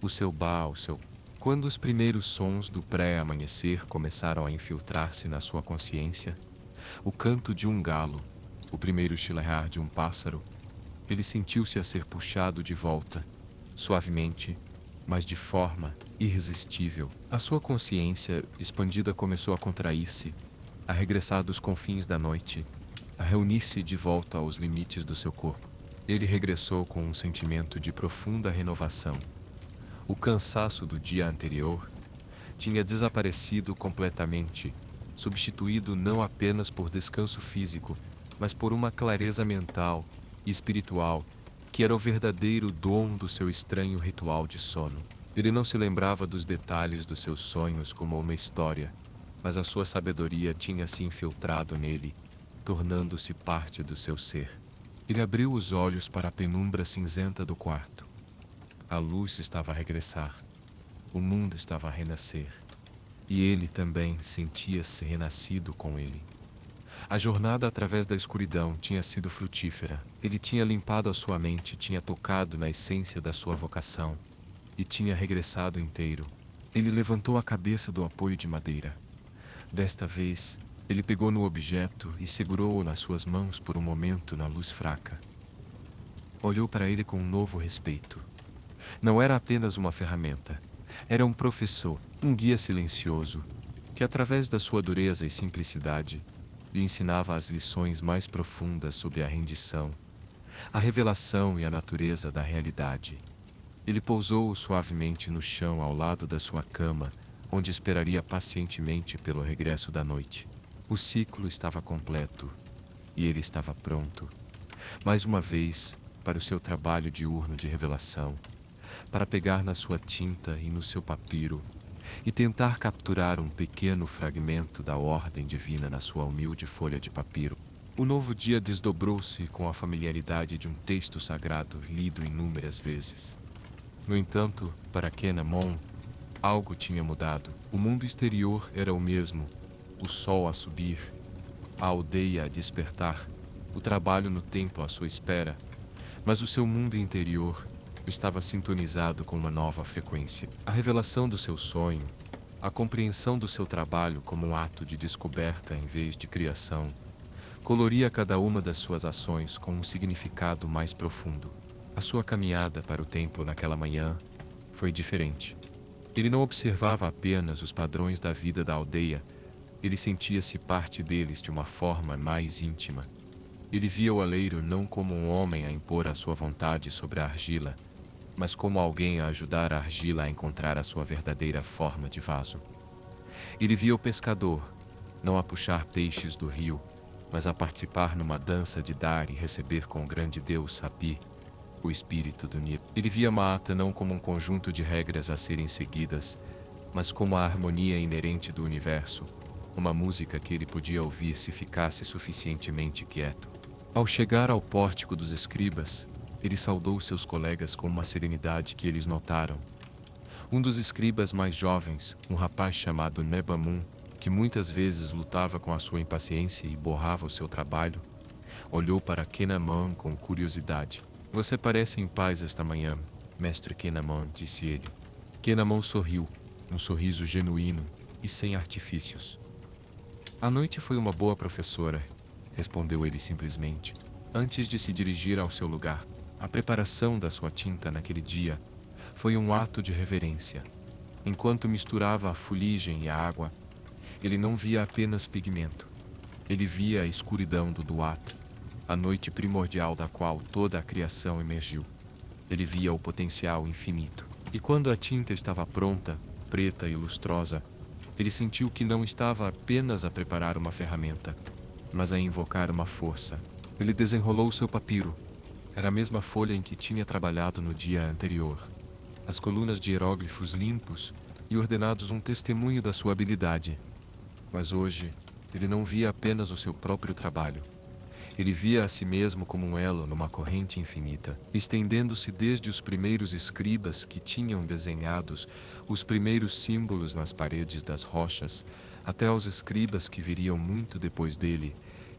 o seu ba ao seu... Quando os primeiros sons do pré-amanhecer começaram a infiltrar-se na sua consciência, o canto de um galo, o primeiro chilarrar de um pássaro, ele sentiu-se a ser puxado de volta, suavemente, mas de forma irresistível. A sua consciência expandida começou a contrair-se, a regressar dos confins da noite, a reunir-se de volta aos limites do seu corpo. Ele regressou com um sentimento de profunda renovação. O cansaço do dia anterior tinha desaparecido completamente, substituído não apenas por descanso físico, mas por uma clareza mental e espiritual que era o verdadeiro dom do seu estranho ritual de sono. Ele não se lembrava dos detalhes dos seus sonhos como uma história, mas a sua sabedoria tinha se infiltrado nele, tornando-se parte do seu ser. Ele abriu os olhos para a penumbra cinzenta do quarto. A luz estava a regressar. O mundo estava a renascer. E ele também sentia-se renascido com ele. A jornada através da escuridão tinha sido frutífera. Ele tinha limpado a sua mente, tinha tocado na essência da sua vocação e tinha regressado inteiro. Ele levantou a cabeça do apoio de madeira. Desta vez, ele pegou no objeto e segurou-o nas suas mãos por um momento na luz fraca. Olhou para ele com um novo respeito. Não era apenas uma ferramenta. Era um professor, um guia silencioso, que através da sua dureza e simplicidade, lhe ensinava as lições mais profundas sobre a rendição, a revelação e a natureza da realidade. Ele pousou-o suavemente no chão ao lado da sua cama, onde esperaria pacientemente pelo regresso da noite. O ciclo estava completo, e ele estava pronto, mais uma vez, para o seu trabalho diurno de revelação, para pegar na sua tinta e no seu papiro e tentar capturar um pequeno fragmento da ordem divina na sua humilde folha de papiro. O novo dia desdobrou-se com a familiaridade de um texto sagrado lido inúmeras vezes. No entanto, para Kenamon, algo tinha mudado. O mundo exterior era o mesmo, o sol a subir, a aldeia a despertar, o trabalho no templo à sua espera, mas o seu mundo interior estava sintonizado com uma nova frequência. A revelação do seu sonho, a compreensão do seu trabalho como um ato de descoberta em vez de criação, coloria cada uma das suas ações com um significado mais profundo. A sua caminhada para o templo naquela manhã foi diferente. Ele não observava apenas os padrões da vida da aldeia, ele sentia-se parte deles de uma forma mais íntima. Ele via o oleiro não como um homem a impor a sua vontade sobre a argila, mas como alguém a ajudar a argila a encontrar a sua verdadeira forma de vaso. Ele via o pescador, não a puxar peixes do rio, mas a participar numa dança de dar e receber com o grande deus Hapi, o espírito do Nilo. Ele via Maata não como um conjunto de regras a serem seguidas, mas como a harmonia inerente do universo, uma música que ele podia ouvir se ficasse suficientemente quieto. Ao chegar ao pórtico dos escribas, ele saudou seus colegas com uma serenidade que eles notaram. Um dos escribas mais jovens, um rapaz chamado Nebamun, que muitas vezes lutava com a sua impaciência e borrava o seu trabalho, olhou para Kenamon com curiosidade. "Você parece em paz esta manhã, mestre Kenamon", disse ele. Kenamon sorriu, um sorriso genuíno e sem artifícios. "A noite foi uma boa professora", respondeu ele simplesmente, antes de se dirigir ao seu lugar. A preparação da sua tinta naquele dia foi um ato de reverência. Enquanto misturava a fuligem e a água, ele não via apenas pigmento. Ele via a escuridão do Duat, a noite primordial da qual toda a criação emergiu. Ele via o potencial infinito. E quando a tinta estava pronta, preta e lustrosa, ele sentiu que não estava apenas a preparar uma ferramenta, mas a invocar uma força. Ele desenrolou seu papiro. Era a mesma folha em que tinha trabalhado no dia anterior. As colunas de hieróglifos limpos e ordenados um testemunho da sua habilidade. Mas hoje, ele não via apenas o seu próprio trabalho. Ele via a si mesmo como um elo numa corrente infinita, estendendo-se desde os primeiros escribas que tinham desenhados os primeiros símbolos nas paredes das rochas, até aos escribas que viriam muito depois dele,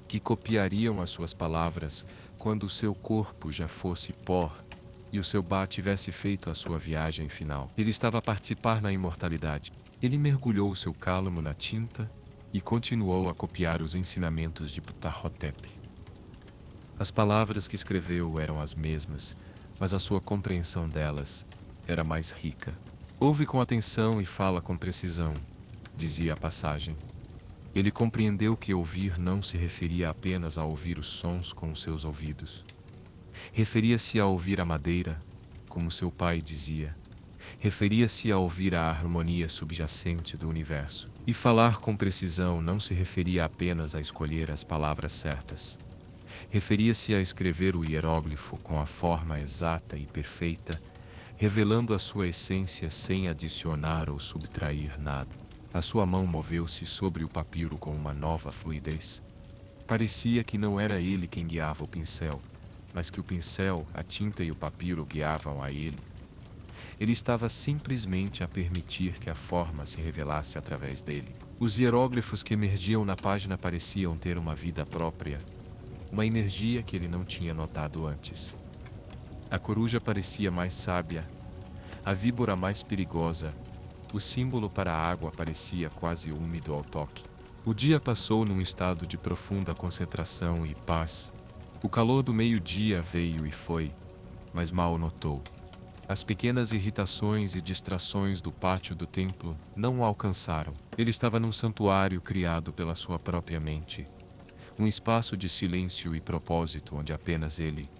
que copiariam as suas palavras quando o seu corpo já fosse pó e o seu Ba tivesse feito a sua viagem final. Ele estava a participar na imortalidade. Ele mergulhou o seu cálamo na tinta e continuou a copiar os ensinamentos de Ptahhotep. As palavras que escreveu eram as mesmas, mas a sua compreensão delas era mais rica. Ouve com atenção e fala com precisão, dizia a passagem. Ele compreendeu que ouvir não se referia apenas a ouvir os sons com os seus ouvidos. Referia-se a ouvir a madeira, como seu pai dizia. Referia-se a ouvir a harmonia subjacente do universo. E falar com precisão não se referia apenas a escolher as palavras certas. Referia-se a escrever o hieróglifo com a forma exata e perfeita, revelando a sua essência sem adicionar ou subtrair nada. A sua mão moveu-se sobre o papiro com uma nova fluidez. Parecia que não era ele quem guiava o pincel, mas que o pincel, a tinta e o papiro guiavam a ele. Ele estava simplesmente a permitir que a forma se revelasse através dele. Os hieróglifos que emergiam na página pareciam ter uma vida própria, uma energia que ele não tinha notado antes. A coruja parecia mais sábia, a víbora mais perigosa, o símbolo para a água parecia quase úmido ao toque. O dia passou num estado de profunda concentração e paz. O calor do meio-dia veio e foi, mas mal notou. As pequenas irritações e distrações do pátio do templo não o alcançaram. Ele estava num santuário criado pela sua própria mente. Um espaço de silêncio e propósito onde apenas ele,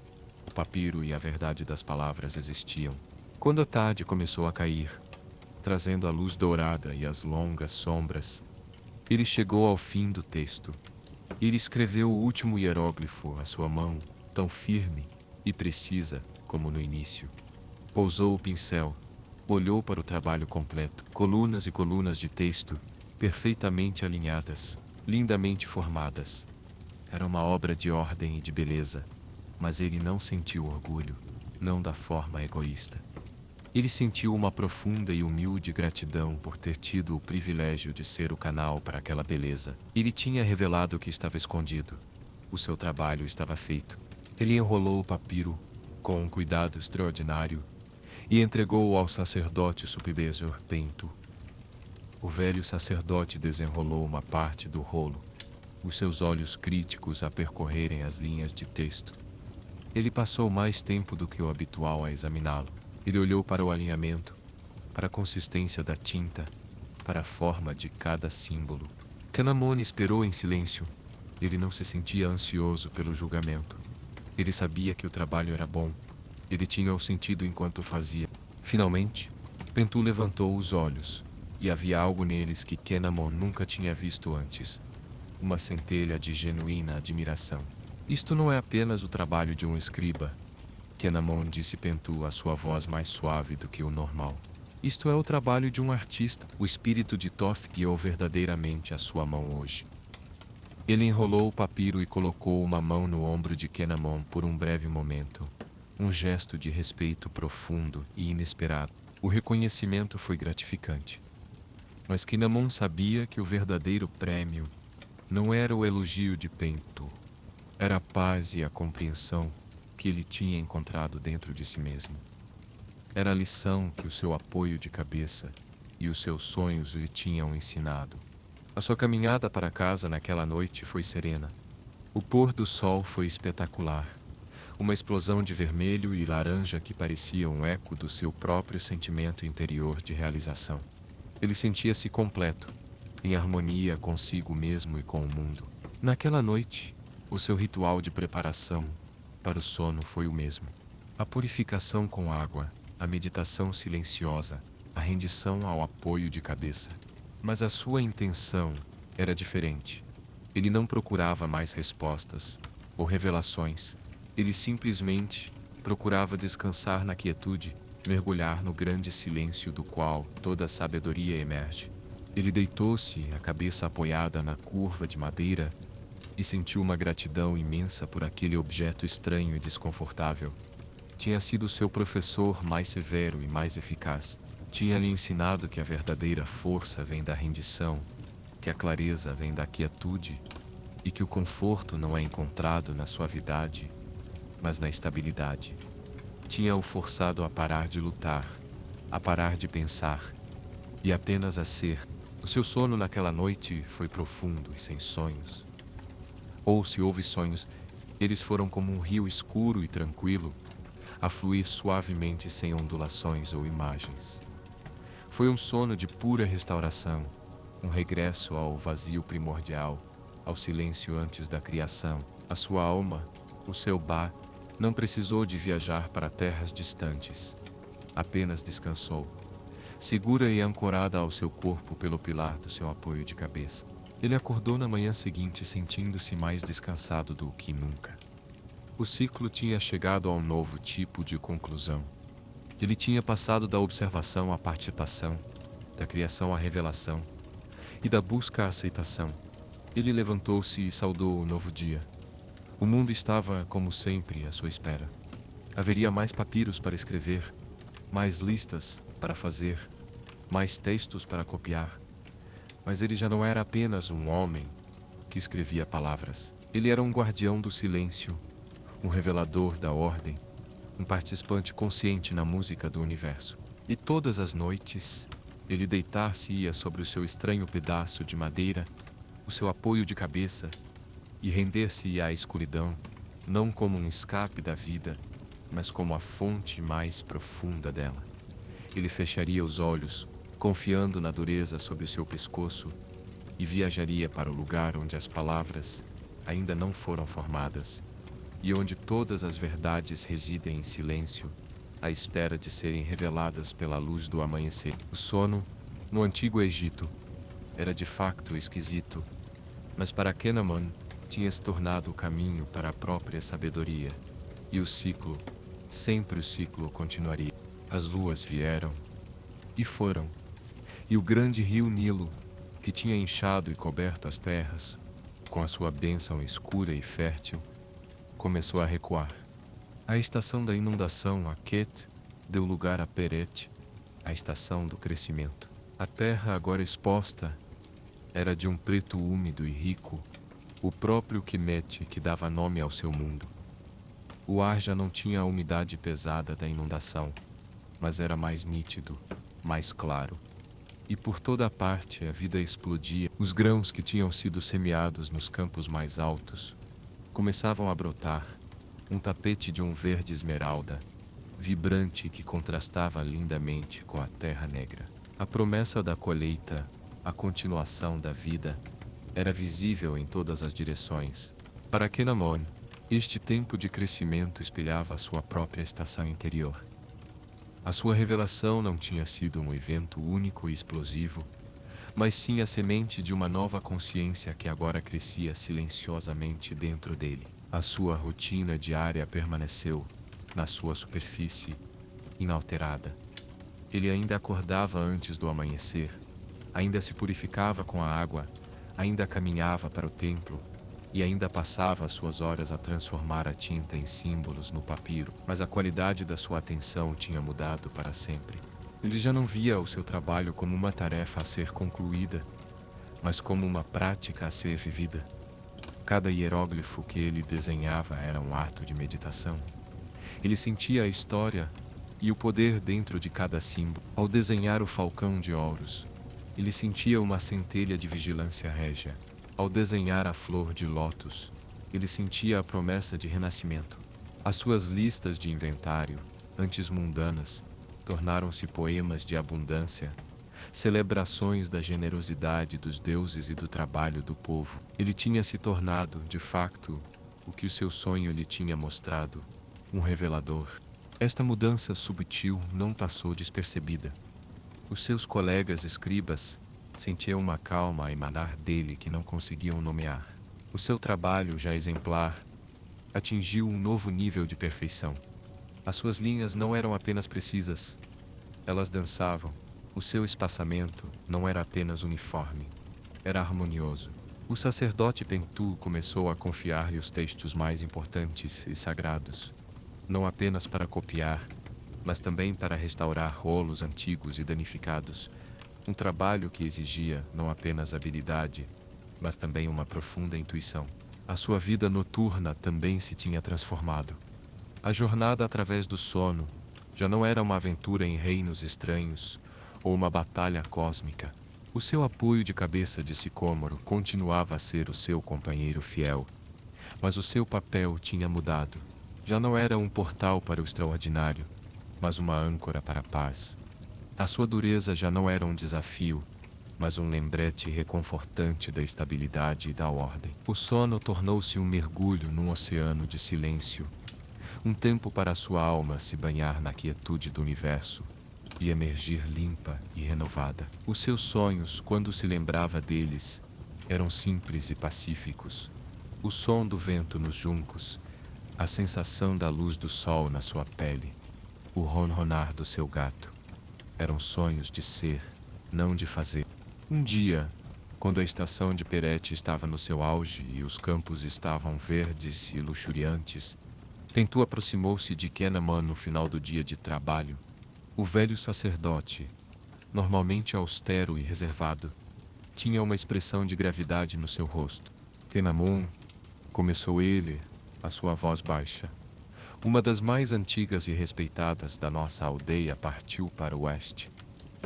o papiro e a verdade das palavras existiam. Quando a tarde começou a cair, trazendo a luz dourada e as longas sombras, ele chegou ao fim do texto. Ele escreveu o último hieróglifo à sua mão, tão firme e precisa como no início. Pousou o pincel, olhou para o trabalho completo, colunas e colunas de texto, perfeitamente alinhadas, lindamente formadas. Era uma obra de ordem e de beleza, mas ele não sentiu orgulho, não da forma egoísta. Ele sentiu uma profunda e humilde gratidão por ter tido o privilégio de ser o canal para aquela beleza. Ele tinha revelado o que estava escondido. O seu trabalho estava feito. Ele enrolou o papiro com um cuidado extraordinário e entregou-o ao sacerdote Supibezor Pento. O velho sacerdote desenrolou uma parte do rolo, os seus olhos críticos a percorrerem as linhas de texto. Ele passou mais tempo do que o habitual a examiná-lo. Ele olhou para o alinhamento, para a consistência da tinta, para a forma de cada símbolo. Kanamon esperou em silêncio. Ele não se sentia ansioso pelo julgamento. Ele sabia que o trabalho era bom. Ele tinha o sentido enquanto fazia. Finalmente, Pentu levantou os olhos, e havia algo neles que Kanamon nunca tinha visto antes. Uma centelha de genuína admiração. Isto não é apenas o trabalho de um escriba, Kanamon disse Pentu, a sua voz mais suave do que o normal. Isto é o trabalho de um artista. O espírito de Toph guiou verdadeiramente a sua mão hoje. Ele enrolou o papiro e colocou uma mão no ombro de Kanamon por um breve momento. Um gesto de respeito profundo e inesperado. O reconhecimento foi gratificante. Mas Kanamon sabia que o verdadeiro prêmio não era o elogio de Pentu. Era a paz e a compreensão que ele tinha encontrado dentro de si mesmo. Era a lição que o seu apoio de cabeça e os seus sonhos lhe tinham ensinado. A sua caminhada para casa naquela noite foi serena. O pôr do sol foi espetacular. Uma explosão de vermelho e laranja que parecia um eco do seu próprio sentimento interior de realização. Ele sentia-se completo, em harmonia consigo mesmo e com o mundo. Naquela noite, o seu ritual de preparação para o sono foi o mesmo. A purificação com água, a meditação silenciosa, a rendição ao apoio de cabeça. Mas a sua intenção era diferente. Ele não procurava mais respostas ou revelações. Ele simplesmente procurava descansar na quietude, mergulhar no grande silêncio do qual toda a sabedoria emerge. Ele deitou-se, a cabeça apoiada na curva de madeira, e sentiu uma gratidão imensa por aquele objeto estranho e desconfortável. Tinha sido seu professor mais severo e mais eficaz. Tinha-lhe ensinado que a verdadeira força vem da rendição, que a clareza vem da quietude e que o conforto não é encontrado na suavidade, mas na estabilidade. Tinha-o forçado a parar de lutar, a parar de pensar e apenas a ser. O seu sono naquela noite foi profundo e sem sonhos. Ou se houve sonhos, eles foram como um rio escuro e tranquilo, a fluir suavemente sem ondulações ou imagens. Foi um sono de pura restauração, um regresso ao vazio primordial, ao silêncio antes da criação. A sua alma, o seu Ba, não precisou de viajar para terras distantes. Apenas descansou, segura e ancorada ao seu corpo pelo pilar do seu apoio de cabeça. Ele acordou na manhã seguinte sentindo-se mais descansado do que nunca. O ciclo tinha chegado a um novo tipo de conclusão. Ele tinha passado da observação à participação, da criação à revelação e da busca à aceitação. Ele levantou-se e saudou o novo dia. O mundo estava, como sempre, à sua espera. Haveria mais papiros para escrever, mais listas para fazer, mais textos para copiar. Mas ele já não era apenas um homem que escrevia palavras. Ele era um guardião do silêncio, um revelador da ordem, um participante consciente na música do universo. E todas as noites, ele deitar-se-ia sobre o seu estranho pedaço de madeira, o seu apoio de cabeça, e render-se-ia à escuridão, não como um escape da vida, mas como a fonte mais profunda dela. Ele fecharia os olhos, confiando na dureza sob o seu pescoço, e viajaria para o lugar onde as palavras ainda não foram formadas, e onde todas as verdades residem em silêncio, à espera de serem reveladas pela luz do amanhecer. O sono, no antigo Egito, era de facto esquisito, mas para Kenaman tinha se tornado o caminho para a própria sabedoria, e o ciclo, sempre o ciclo continuaria. As luas vieram e foram, e o grande rio Nilo, que tinha inchado e coberto as terras, com a sua bênção escura e fértil, começou a recuar. A estação da inundação, a Ket, deu lugar a Peret, a estação do crescimento. A terra, agora exposta, era de um preto úmido e rico, o próprio Kemet que dava nome ao seu mundo. O ar já não tinha a umidade pesada da inundação, mas era mais nítido, mais claro. E por toda a parte a vida explodia. Os grãos que tinham sido semeados nos campos mais altos começavam a brotar, um tapete de um verde esmeralda, vibrante que contrastava lindamente com a terra negra. A promessa da colheita, a continuação da vida, era visível em todas as direções. Para Kenamon, este tempo de crescimento espelhava a sua própria estação interior. A sua revelação não tinha sido um evento único e explosivo, mas sim a semente de uma nova consciência que agora crescia silenciosamente dentro dele. A sua rotina diária permaneceu, na sua superfície, inalterada. Ele ainda acordava antes do amanhecer, ainda se purificava com a água, ainda caminhava para o templo e ainda passava as suas horas a transformar a tinta em símbolos no papiro, mas a qualidade da sua atenção tinha mudado para sempre. Ele já não via o seu trabalho como uma tarefa a ser concluída, mas como uma prática a ser vivida. Cada hieróglifo que ele desenhava era um ato de meditação. Ele sentia a história e o poder dentro de cada símbolo. Ao desenhar o falcão de ouros, ele sentia uma centelha de vigilância régia. Ao desenhar a flor de lótus, ele sentia a promessa de renascimento. As suas listas de inventário, antes mundanas, tornaram-se poemas de abundância, celebrações da generosidade dos deuses e do trabalho do povo. Ele tinha se tornado, de facto, o que o seu sonho lhe tinha mostrado, um revelador. Esta mudança subtil não passou despercebida. Os seus colegas escribas sentiam uma calma a emanar dele que não conseguiam nomear. O seu trabalho, já exemplar, atingiu um novo nível de perfeição. As suas linhas não eram apenas precisas, elas dançavam. O seu espaçamento não era apenas uniforme, era harmonioso. O sacerdote Pentu começou a confiar-lhe os textos mais importantes e sagrados, não apenas para copiar, mas também para restaurar rolos antigos e danificados, um trabalho que exigia não apenas habilidade, mas também uma profunda intuição. A sua vida noturna também se tinha transformado. A jornada através do sono já não era uma aventura em reinos estranhos ou uma batalha cósmica. O seu apoio de cabeça de sicômoro continuava a ser o seu companheiro fiel, mas o seu papel tinha mudado. Já não era um portal para o extraordinário, mas uma âncora para a paz. A sua dureza já não era um desafio, mas um lembrete reconfortante da estabilidade e da ordem. O sono tornou-se um mergulho num oceano de silêncio, um tempo para a sua alma se banhar na quietude do universo e emergir limpa e renovada. Os seus sonhos, quando se lembrava deles, eram simples e pacíficos. O som do vento nos juncos, a sensação da luz do sol na sua pele, o ronronar do seu gato, eram sonhos de ser, não de fazer. Um dia, quando a estação de Perete estava no seu auge e os campos estavam verdes e luxuriantes, Pentu aproximou-se de Kenaman no final do dia de trabalho. O velho sacerdote, normalmente austero e reservado, tinha uma expressão de gravidade no seu rosto. Kenaman, começou ele, a sua voz baixa. Uma das mais antigas e respeitadas da nossa aldeia partiu para o oeste.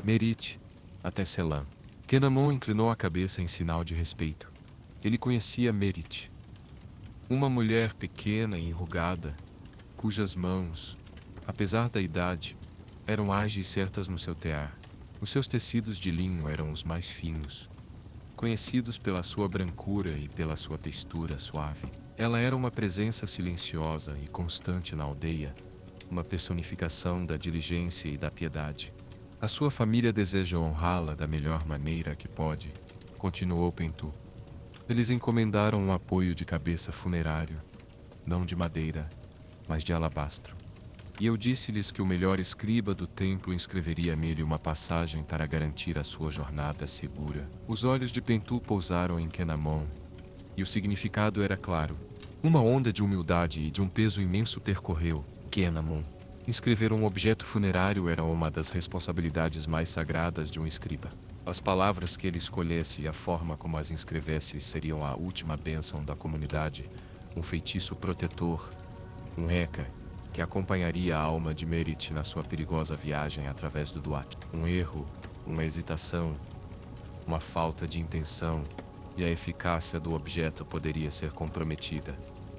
Merit, até Selam. Kenaman inclinou a cabeça em sinal de respeito. Ele conhecia Merit, uma mulher pequena e enrugada, cujas mãos, apesar da idade, eram ágeis e certas no seu tear. Os seus tecidos de linho eram os mais finos, conhecidos pela sua brancura e pela sua textura suave. Ela era uma presença silenciosa e constante na aldeia, uma personificação da diligência e da piedade. A sua família deseja honrá-la da melhor maneira que pode, continuou Pentu. Eles encomendaram um apoio de cabeça funerário, não de madeira, mas de alabastro. E eu disse-lhes que o melhor escriba do templo inscreveria nele uma passagem para garantir a sua jornada segura. Os olhos de Pentu pousaram em Kenaman, e o significado era claro. Uma onda de humildade e de um peso imenso percorreu Kenaman. Inscrever um objeto funerário era uma das responsabilidades mais sagradas de um escriba. As palavras que ele escolhesse e a forma como as inscrevesse seriam a última bênção da comunidade, um feitiço protetor, um reca que acompanharia a alma de Merit na sua perigosa viagem através do Duat. Um erro, uma hesitação, uma falta de intenção, e a eficácia do objeto poderia ser comprometida.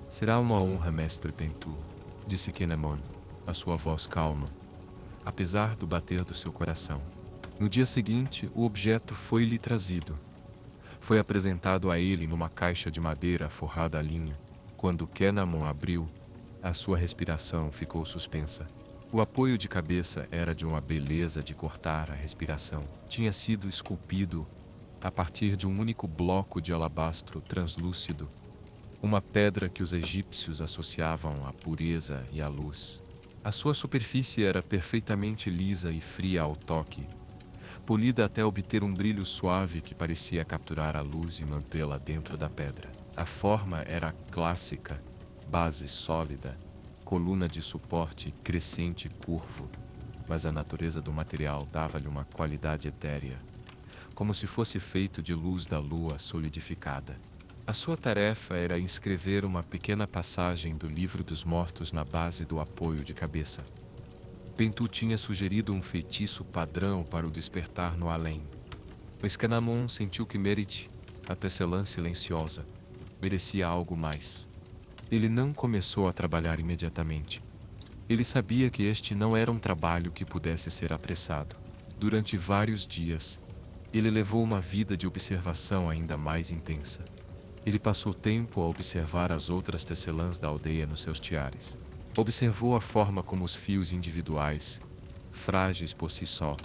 Será uma honra, mestre Pentu, disse Kenaman, a sua voz calma, apesar do bater do seu coração. No dia seguinte, o objeto foi-lhe trazido. Foi apresentado a ele numa caixa de madeira forrada a linho. Quando Kenaman abriu, a sua respiração ficou suspensa. O apoio de cabeça era de uma beleza de cortar a respiração. Tinha sido esculpido a partir de um único bloco de alabastro translúcido, uma pedra que os egípcios associavam à pureza e à luz. A sua superfície era perfeitamente lisa e fria ao toque, polida até obter um brilho suave que parecia capturar a luz e mantê-la dentro da pedra. A forma era clássica, base sólida, coluna de suporte crescente e curvo, mas a natureza do material dava-lhe uma qualidade etérea, como se fosse feito de luz da lua solidificada. A sua tarefa era inscrever uma pequena passagem do Livro dos Mortos na base do apoio de cabeça. Pentu tinha sugerido um feitiço padrão para o despertar no além, mas Kenaman sentiu que Merit, a tecelã silenciosa, merecia algo mais. Ele não começou a trabalhar imediatamente. Ele sabia que este não era um trabalho que pudesse ser apressado. Durante vários dias, ele levou uma vida de observação ainda mais intensa. Ele passou tempo a observar as outras tecelãs da aldeia nos seus tiares. Observou a forma como os fios individuais, frágeis por si só,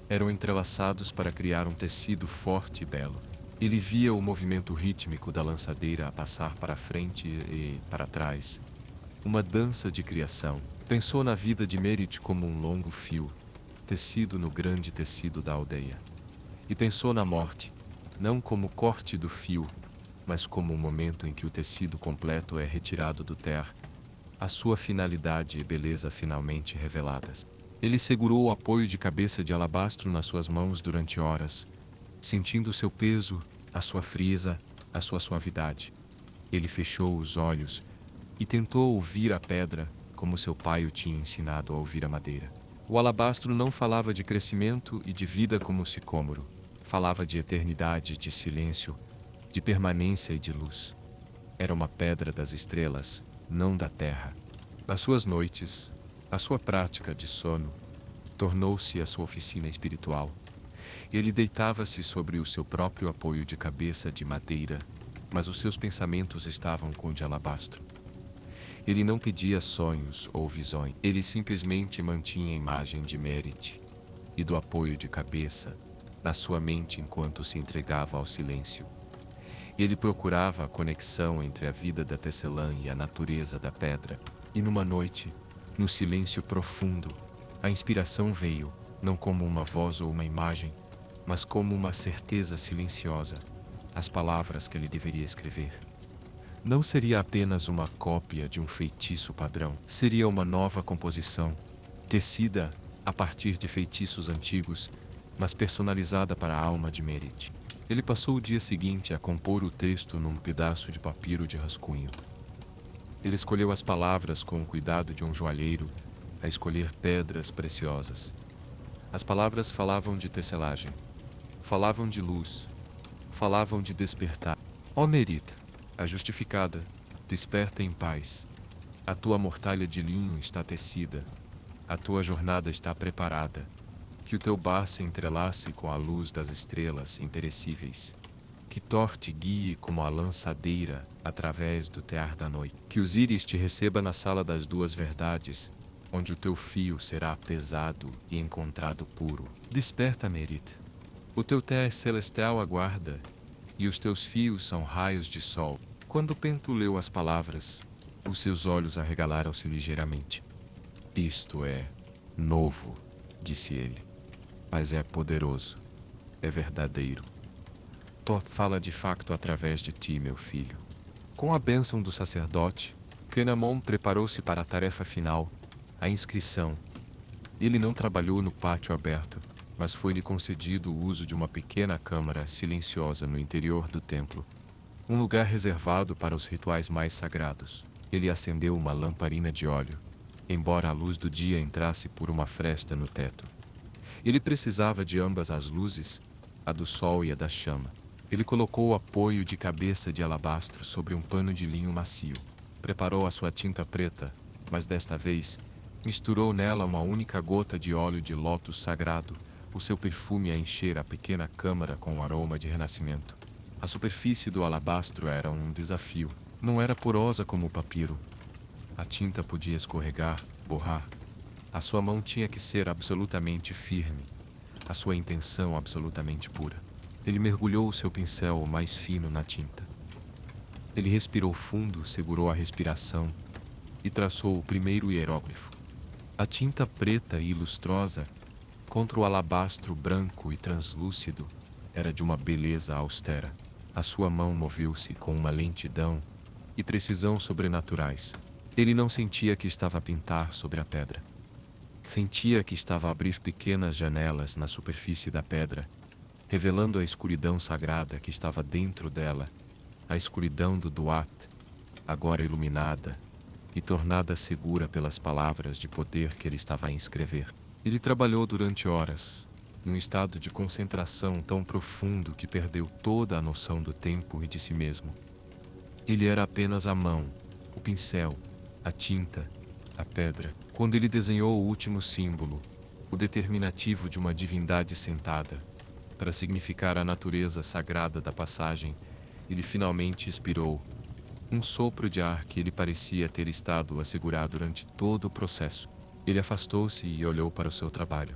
eram entrelaçados para criar um tecido forte e belo. Ele via o movimento rítmico da lançadeira a passar para frente e para trás, uma dança de criação. Pensou na vida de Merit como um longo fio, tecido no grande tecido da aldeia. E pensou na morte, não como corte do fio, mas como o momento em que o tecido completo é retirado do tear, a sua finalidade e beleza finalmente reveladas. Ele segurou o apoio de cabeça de alabastro nas suas mãos durante horas, sentindo o seu peso, a sua frieza, a sua suavidade. Ele fechou os olhos e tentou ouvir a pedra como seu pai o tinha ensinado a ouvir a madeira. O alabastro não falava de crescimento e de vida como o sicômoro. Falava de eternidade, de silêncio, de permanência e de luz. Era uma pedra das estrelas, não da terra. Nas suas noites, a sua prática de sono tornou-se a sua oficina espiritual. Ele deitava-se sobre o seu próprio apoio de cabeça de madeira, mas os seus pensamentos estavam com o de alabastro. Ele não pedia sonhos ou visões, ele simplesmente mantinha a imagem de Merit e do apoio de cabeça na sua mente enquanto se entregava ao silêncio. Ele procurava a conexão entre a vida da tecelã e a natureza da pedra, e numa noite, no silêncio profundo, a inspiração veio, não como uma voz ou uma imagem, mas como uma certeza silenciosa, as palavras que ele deveria escrever. Não seria apenas uma cópia de um feitiço padrão, seria uma nova composição, tecida a partir de feitiços antigos, mas personalizada para a alma de Merit. Ele passou o dia seguinte a compor o texto num pedaço de papiro de rascunho. Ele escolheu as palavras com o cuidado de um joalheiro a escolher pedras preciosas. As palavras falavam de tecelagem, falavam de luz, falavam de despertar. Ó Merit, a justificada, desperta em paz. A tua mortalha de linho está tecida. A tua jornada está preparada. Que o teu bar se entrelace com a luz das estrelas imperecíveis. Que Thor te guie como a lançadeira através do tear da noite. Que Osíris te receba na sala das duas verdades, onde o teu fio será pesado e encontrado puro. Desperta, Merit. O teu tear celestial aguarda, e os teus fios são raios de sol. Quando Pento leu as palavras, os seus olhos arregalaram-se ligeiramente. Isto é novo, disse ele, mas é poderoso, é verdadeiro. Thoth fala de facto através de ti, meu filho. Com a bênção do sacerdote, Kenamon preparou-se para a tarefa final, a inscrição. Ele não trabalhou no pátio aberto, mas foi-lhe concedido o uso de uma pequena câmara silenciosa no interior do templo, um lugar reservado para os rituais mais sagrados. Ele acendeu uma lamparina de óleo, embora a luz do dia entrasse por uma fresta no teto. Ele precisava de ambas as luzes, a do sol e a da chama. Ele colocou o apoio de cabeça de alabastro sobre um pano de linho macio. Preparou a sua tinta preta, mas desta vez misturou nela uma única gota de óleo de lótus sagrado, o seu perfume a encher a pequena câmara com um aroma de renascimento. A superfície do alabastro era um desafio. Não era porosa como o papiro. A tinta podia escorregar, borrar. A sua mão tinha que ser absolutamente firme, a sua intenção absolutamente pura. Ele mergulhou o seu pincel mais fino na tinta. Ele respirou fundo, segurou a respiração e traçou o primeiro hieróglifo. A tinta preta e lustrosa, contra o alabastro branco e translúcido, era de uma beleza austera. A sua mão moveu-se com uma lentidão e precisão sobrenaturais. Ele não sentia que estava a pintar sobre a pedra. Sentia que estava a abrir pequenas janelas na superfície da pedra, revelando a escuridão sagrada que estava dentro dela, a escuridão do Duat, agora iluminada e tornada segura pelas palavras de poder que ele estava a inscrever. Ele trabalhou durante horas, num estado de concentração tão profundo que perdeu toda a noção do tempo e de si mesmo. Ele era apenas a mão, o pincel, a tinta, a pedra. Quando ele desenhou o último símbolo, o determinativo de uma divindade sentada, para significar a natureza sagrada da passagem, ele finalmente expirou, um sopro de ar que ele parecia ter estado a segurar durante todo o processo. Ele afastou-se e olhou para o seu trabalho.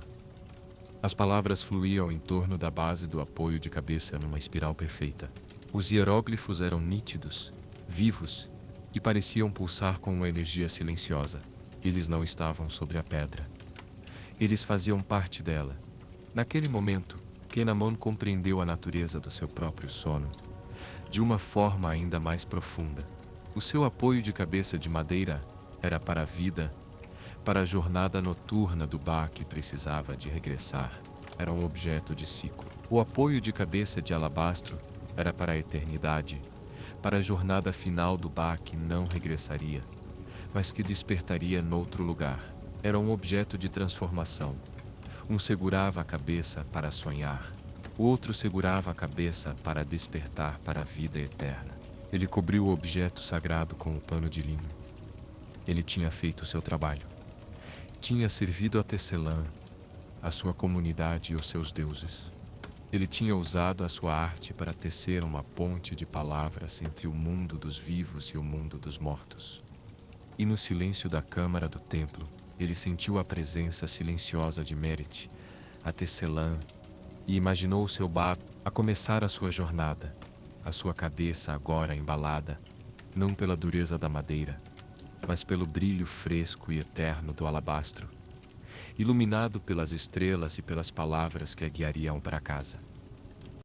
As palavras fluíam em torno da base do apoio de cabeça numa espiral perfeita. Os hieróglifos eram nítidos, vivos, e pareciam pulsar com uma energia silenciosa. Eles não estavam sobre a pedra. Eles faziam parte dela. Naquele momento, Kenamon compreendeu a natureza do seu próprio sono. de uma forma ainda mais profunda. O seu apoio de cabeça de madeira era para a vida, para a jornada noturna do Ba que precisava de regressar. Era um objeto de ciclo. O apoio de cabeça de alabastro era para a eternidade, para a jornada final do Ba que não regressaria, mas que despertaria noutro lugar. Era um objeto de transformação. Um segurava a cabeça para sonhar, o outro segurava a cabeça para despertar para a vida eterna. Ele cobriu o objeto sagrado com o pano de linho. Ele tinha feito seu trabalho. Tinha servido a Tecelã, a sua comunidade e os seus deuses. Ele tinha usado a sua arte para tecer uma ponte de palavras entre o mundo dos vivos e o mundo dos mortos. E no silêncio da câmara do templo, ele sentiu a presença silenciosa de Merit, a Tecelã, e imaginou o seu Ba a começar a sua jornada, a sua cabeça agora embalada, não pela dureza da madeira, mas pelo brilho fresco e eterno do alabastro, iluminado pelas estrelas e pelas palavras que a guiariam para casa.